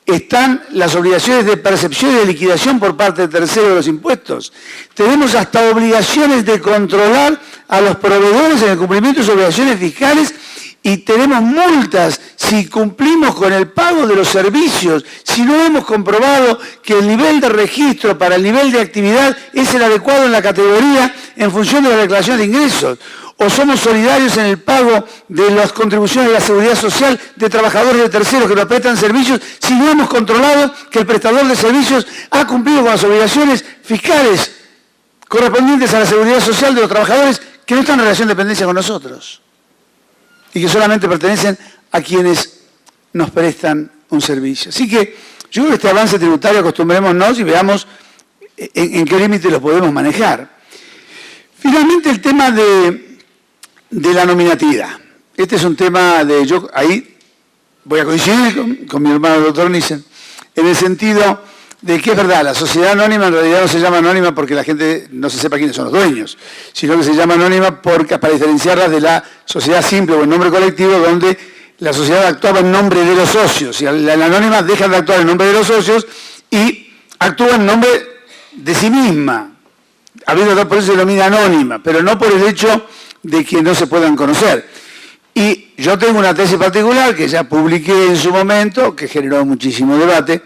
Speaker 6: Están las obligaciones de percepción y de liquidación por parte de terceros de los impuestos. Tenemos hasta obligaciones de controlar a los proveedores en el cumplimiento de sus obligaciones fiscales y tenemos multas si cumplimos con el pago de los servicios, si no hemos comprobado que el nivel de registro para el nivel de actividad es el adecuado en la categoría en función de la declaración de ingresos. O somos solidarios en el pago de las contribuciones de la seguridad social de trabajadores de terceros que nos prestan servicios si no hemos controlado que el prestador de servicios ha cumplido con las obligaciones fiscales correspondientes a la seguridad social de los trabajadores que no están en relación de dependencia con nosotros y que solamente pertenecen a quienes nos prestan un servicio. Así que yo creo que este avance tributario acostumbrémonos y veamos en qué límite lo podemos manejar. Finalmente el tema de la nominatividad. Este es un tema de, yo ahí voy a coincidir con mi hermano el doctor Nissen, en el sentido de que es verdad, la sociedad anónima en realidad no se llama anónima porque la gente no se sepa quiénes son los dueños, sino que se llama anónima porque, para diferenciarla de la sociedad simple o en nombre colectivo, donde la sociedad actuaba en nombre de los socios, y la anónima deja de actuar en nombre de los socios y actúa en nombre de sí misma. Por eso se denomina anónima, pero no por el hecho de que no se puedan conocer. Y yo tengo una tesis particular que ya publiqué en su momento, que generó muchísimo debate,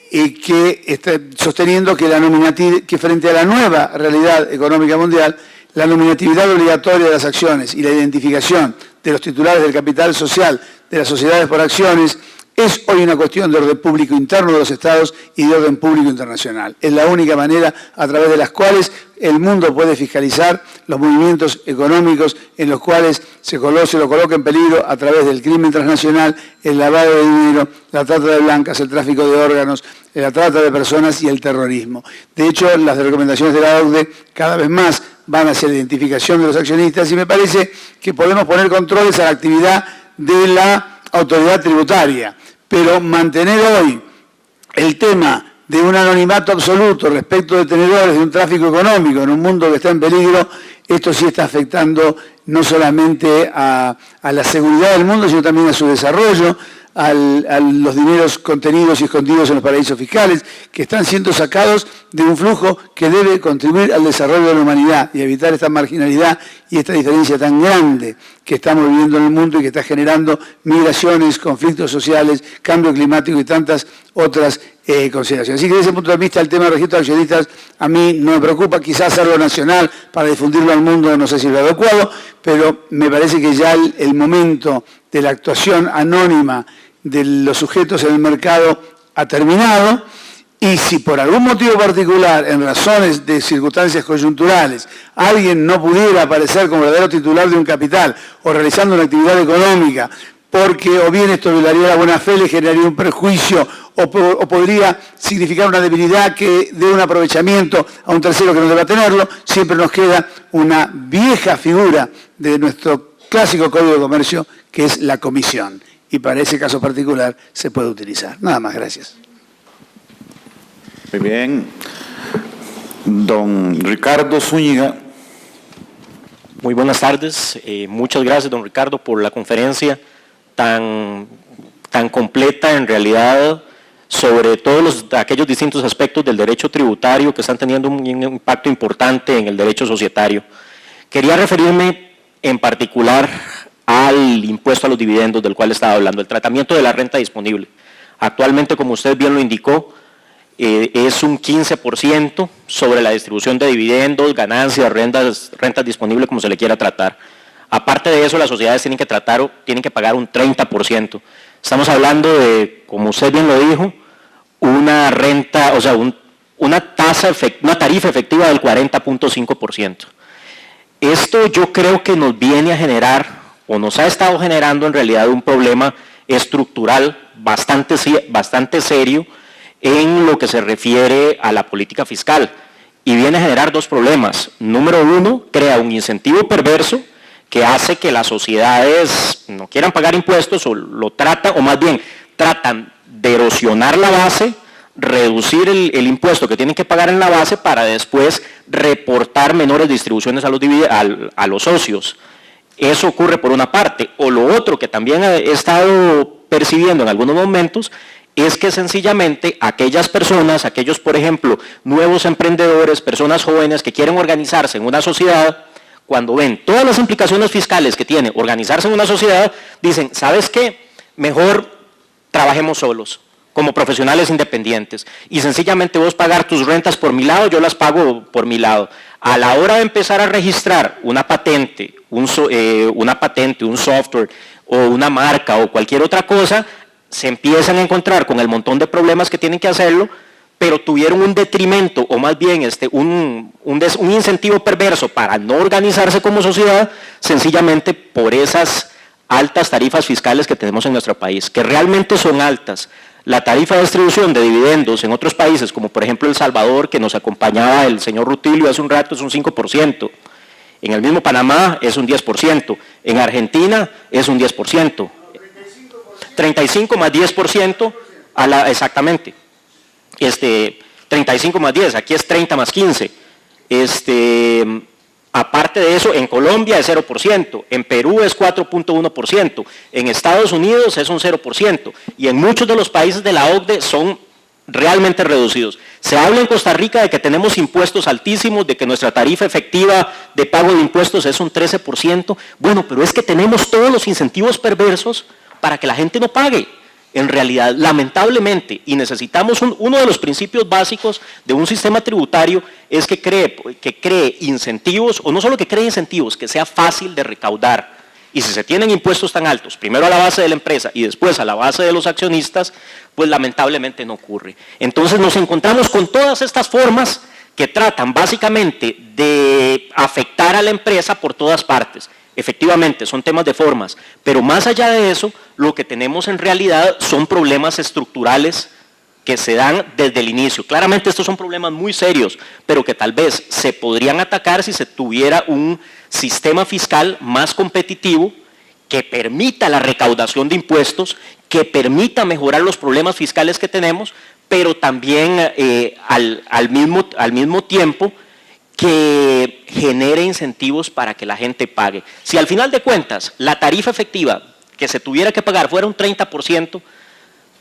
Speaker 6: y que está sosteniendo que frente a la nueva realidad económica mundial, la nominatividad obligatoria de las acciones y la identificación de los titulares del capital social de las sociedades por acciones es hoy una cuestión de orden público interno de los estados y de orden público internacional. Es la única manera a través de las cuales el mundo puede fiscalizar los movimientos económicos en los cuales se lo coloca en peligro a través del crimen transnacional, el lavado de dinero, la trata de blancas, el tráfico de órganos, la trata de personas y el terrorismo. De hecho, las recomendaciones de la OCDE cada vez más van hacia la identificación de los accionistas y me parece que podemos poner controles a la actividad de la autoridad tributaria. Pero mantener hoy el tema de un anonimato absoluto respecto de tenedores de un tráfico económico en un mundo que está en peligro, esto sí está afectando no solamente a la seguridad del mundo, sino también a su desarrollo, a los dineros contenidos y escondidos en los paraísos fiscales, que están siendo sacados de un flujo que debe contribuir al desarrollo de la humanidad y evitar esta marginalidad y esta diferencia tan grande que estamos viviendo en el mundo y que está generando migraciones, conflictos sociales, cambio climático y tantas otras consideraciones. Así que desde ese punto de vista el tema del registro de accionistas a mí no me preocupa, quizás hacerlo nacional para difundirlo al mundo no sé si es lo adecuado, pero me parece que ya el momento de la actuación anónima de los sujetos en el mercado ha terminado y si por algún motivo particular, en razones de circunstancias coyunturales, alguien no pudiera aparecer como verdadero titular de un capital o realizando una actividad económica porque o bien esto violaría la buena fe, le generaría un perjuicio o podría significar una debilidad que dé un aprovechamiento a un tercero que no deba tenerlo. Siempre nos queda una vieja figura de nuestro clásico Código de Comercio, que es la comisión. Y para ese caso particular se puede utilizar. Nada más, gracias.
Speaker 2: Muy bien. Don Ricardo Zúñiga.
Speaker 7: Muy buenas tardes. Muchas gracias, don Ricardo, por la conferencia tan completa en realidad sobre todos aquellos distintos aspectos del derecho tributario que están teniendo un impacto importante en el derecho societario. Quería referirme en particular al impuesto a los dividendos del cual estaba hablando, el tratamiento de la renta disponible. Actualmente, como usted bien lo indicó, es un 15% sobre la distribución de dividendos, ganancias, rentas disponibles, como se le quiera tratar. Aparte de eso, las sociedades tienen que pagar un 30%. Estamos hablando de, como usted bien lo dijo, una renta, o sea, una tarifa efectiva del 40.5%. Esto yo creo que nos viene a generar, o nos ha estado generando en realidad un problema estructural bastante serio en lo que se refiere a la política fiscal. Y viene a generar dos problemas. Número uno, crea un incentivo perverso que hace que las sociedades no quieran pagar impuestos o más bien tratan de erosionar la base, reducir el impuesto que tienen que pagar en la base para después reportar menores distribuciones a los socios. Eso ocurre por una parte. O lo otro que también he estado percibiendo en algunos momentos es que sencillamente aquellas personas, aquellos, por ejemplo, nuevos emprendedores, personas jóvenes que quieren organizarse en una sociedad, cuando ven todas las implicaciones fiscales que tiene organizarse en una sociedad, dicen, ¿sabes qué? Mejor trabajemos solos, como profesionales independientes, y sencillamente vos pagar tus rentas por mi lado, yo las pago por mi lado. A la hora de empezar a registrar una patente, un software o una marca o cualquier otra cosa, se empiezan a encontrar con el montón de problemas que tienen que hacerlo, pero tuvieron un detrimento, o más bien un incentivo perverso para no organizarse como sociedad, sencillamente por esas altas tarifas fiscales que tenemos en nuestro país, que realmente son altas. La tarifa de distribución de dividendos en otros países, como por ejemplo El Salvador, que nos acompañaba el señor Rutilio hace un rato, es un 5%. En el mismo Panamá es un 10%. En Argentina es un 10%. 35 más 10% exactamente. 35 más 10, aquí es 30 más 15. Aparte de eso, en Colombia es 0%, en Perú es 4.1%, en Estados Unidos es un 0%, y en muchos de los países de la OCDE son realmente reducidos. Se habla en Costa Rica de que tenemos impuestos altísimos, de que nuestra tarifa efectiva de pago de impuestos es un 13%. Bueno, pero es que tenemos todos los incentivos perversos para que la gente no pague. En realidad, lamentablemente, y necesitamos uno de los principios básicos de un sistema tributario es que cree incentivos, o no solo que cree incentivos, que sea fácil de recaudar. Y si se tienen impuestos tan altos, primero a la base de la empresa y después a la base de los accionistas, pues lamentablemente no ocurre. Entonces nos encontramos con todas estas formas que tratan básicamente de afectar a la empresa por todas partes. Efectivamente, son temas de formas, pero más allá de eso, lo que tenemos en realidad son problemas estructurales que se dan desde el inicio. Claramente estos son problemas muy serios, pero que tal vez se podrían atacar si se tuviera un sistema fiscal más competitivo que permita la recaudación de impuestos, que permita mejorar los problemas fiscales que tenemos, pero también al mismo tiempo que genere incentivos para que la gente pague. Si al final de cuentas la tarifa efectiva que se tuviera que pagar fuera un 30%,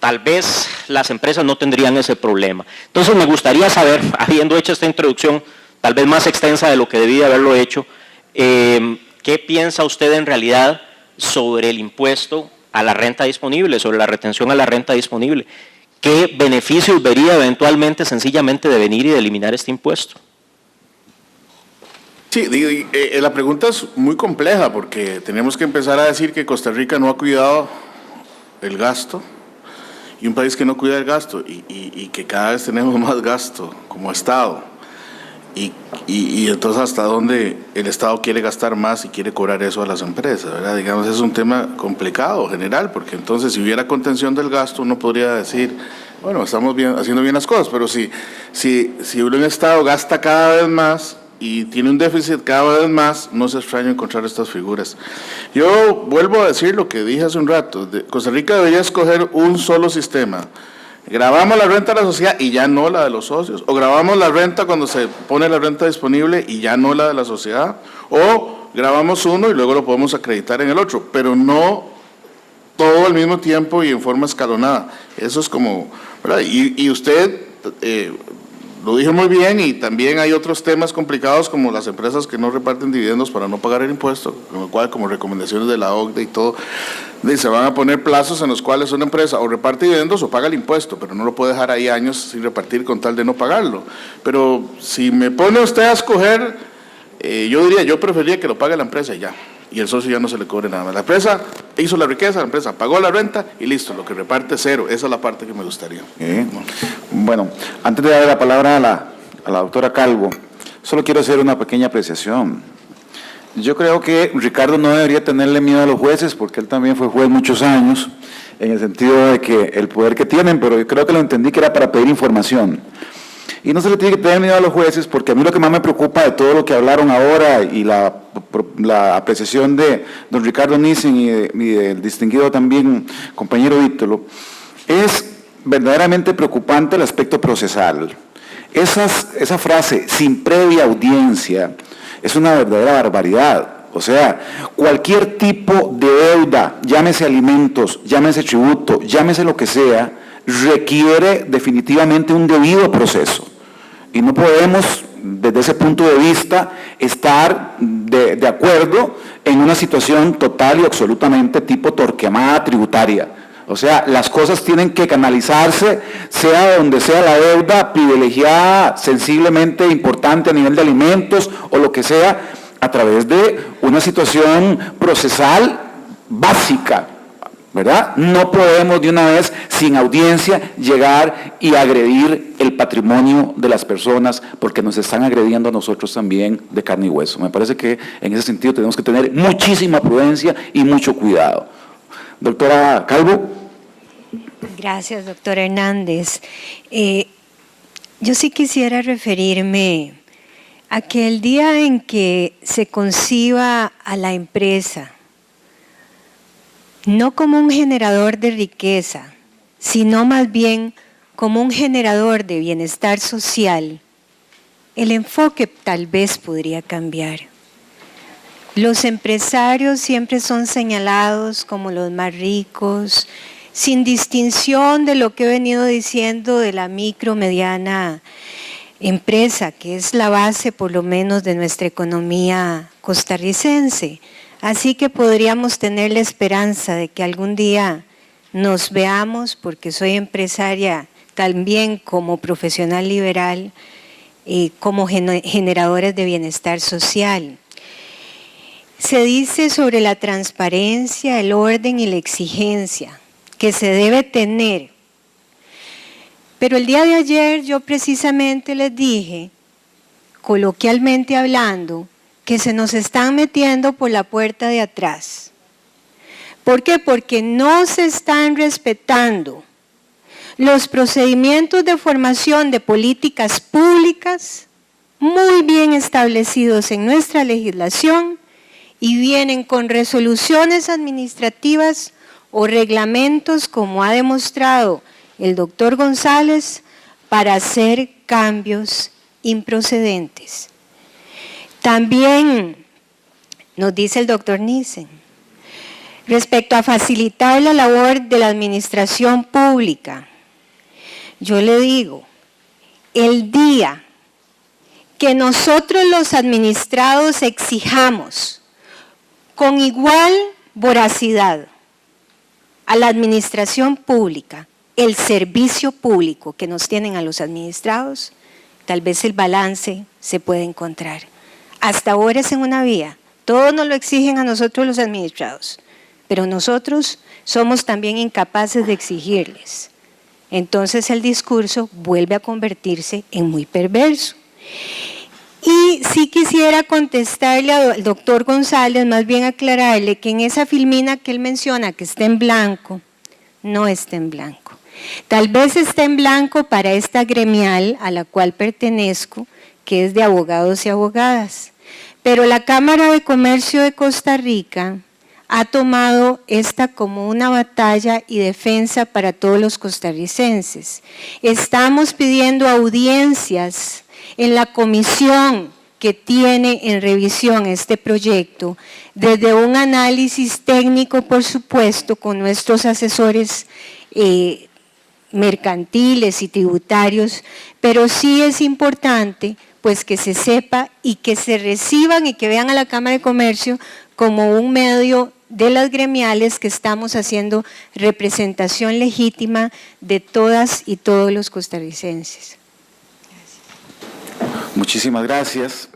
Speaker 7: tal vez las empresas no tendrían ese problema. Entonces me gustaría saber, habiendo hecho esta introducción, tal vez más extensa de lo que debí haberlo hecho, ¿qué piensa usted en realidad sobre el impuesto a la renta disponible, sobre la retención a la renta disponible? ¿Qué beneficios vería eventualmente sencillamente de venir y de eliminar este impuesto?
Speaker 1: Sí, la pregunta es muy compleja porque tenemos que empezar a decir que Costa Rica no ha cuidado el gasto, y un país que no cuida el gasto y que cada vez tenemos más gasto como Estado. y entonces hasta dónde el Estado quiere gastar más y quiere cobrar eso a las empresas, ¿verdad? Digamos, es un tema complicado, general, porque entonces si hubiera contención del gasto, uno podría decir, bueno, estamos haciendo bien las cosas, pero si un Estado gasta cada vez más y tiene un déficit cada vez más, no es extraño encontrar estas figuras. Yo vuelvo a decir lo que dije hace un rato, Costa Rica debería escoger un solo sistema. Grabamos la renta de la sociedad y ya no la de los socios, o grabamos la renta cuando se pone la renta disponible y ya no la de la sociedad, o grabamos uno y luego lo podemos acreditar en el otro, pero no todo al mismo tiempo y en forma escalonada. Eso es como, ¿verdad? Y usted lo dije muy bien, y también hay otros temas complicados como las empresas que no reparten dividendos para no pagar el impuesto, con lo cual, como recomendaciones de la OCDE y todo, se van a poner plazos en los cuales una empresa o reparte dividendos o paga el impuesto, pero no lo puede dejar ahí años sin repartir con tal de no pagarlo. Pero si me pone usted a escoger, yo preferiría que lo pague la empresa y ya, y el socio ya no se le cobre nada más. La empresa hizo la riqueza, la empresa pagó la renta y listo, lo que reparte cero. Esa es la parte que me gustaría.
Speaker 2: Bueno, antes de darle la palabra a la doctora Calvo, solo quiero hacer una pequeña apreciación. Yo creo que Ricardo no debería tenerle miedo a los jueces, porque él también fue juez muchos años, en el sentido de que el poder que tienen, pero yo creo que lo entendí que era para pedir información. Y no se le tiene que tener miedo a los jueces, porque a mí lo que más me preocupa de todo lo que hablaron ahora y la apreciación de don Ricardo Nissen y del distinguido también compañero Vítolo, es verdaderamente preocupante el aspecto procesal. Esa frase, sin previa audiencia, es una verdadera barbaridad. O sea, cualquier tipo de deuda, llámese alimentos, llámese tributo, llámese lo que sea, requiere definitivamente un debido proceso. Y no podemos, desde ese punto de vista, estar de acuerdo en una situación total y absolutamente tipo torquemada tributaria. O sea, las cosas tienen que canalizarse, sea donde sea la deuda privilegiada, sensiblemente importante a nivel de alimentos o lo que sea, a través de una situación procesal básica, ¿verdad? No podemos de una vez, sin audiencia, llegar y agredir el patrimonio de las personas, porque nos están agrediendo a nosotros también de carne y hueso. Me parece que en ese sentido tenemos que tener muchísima prudencia y mucho cuidado. Doctora Calvo.
Speaker 8: Gracias, doctor Hernández. Yo sí quisiera referirme a que el día en que se conciba a la empresa no como un generador de riqueza, sino más bien como un generador de bienestar social, el enfoque tal vez podría cambiar. Los empresarios siempre son señalados como los más ricos, sin distinción de lo que he venido diciendo de la micro, mediana empresa, que es la base por lo menos de nuestra economía costarricense. Así que podríamos tener la esperanza de que algún día nos veamos, porque soy empresaria también como profesional liberal, como generadores de bienestar social. Se dice sobre la transparencia, el orden y la exigencia que se debe tener. Pero el día de ayer yo precisamente les dije, coloquialmente hablando, que se nos están metiendo por la puerta de atrás. ¿Por qué? Porque no se están respetando los procedimientos de formación de políticas públicas muy bien establecidos en nuestra legislación, y vienen con resoluciones administrativas o reglamentos, como ha demostrado el doctor González, para hacer cambios improcedentes. También nos dice el doctor Nissen, respecto a facilitar la labor de la administración pública, yo le digo, el día que nosotros los administrados exijamos con igual voracidad a la administración pública el servicio público que nos tienen a los administrados, tal vez el balance se puede encontrar. Hasta ahora es en una vía, todos nos lo exigen a nosotros los administrados, pero nosotros somos también incapaces de exigirles. Entonces el discurso vuelve a convertirse en muy perverso. Y sí quisiera contestarle al doctor González, más bien aclararle que en esa filmina que él menciona que está en blanco, no está en blanco. Tal vez está en blanco para esta gremial a la cual pertenezco, que es de abogados y abogadas. Pero la Cámara de Comercio de Costa Rica ha tomado esta como una batalla y defensa para todos los costarricenses. Estamos pidiendo audiencias en la comisión que tiene en revisión este proyecto, desde un análisis técnico, por supuesto, con nuestros asesores mercantiles y tributarios, pero sí es importante pues que se sepa y que se reciban y que vean a la Cámara de Comercio como un medio de las gremiales que estamos haciendo representación legítima de todas y todos los costarricenses.
Speaker 2: Muchísimas gracias.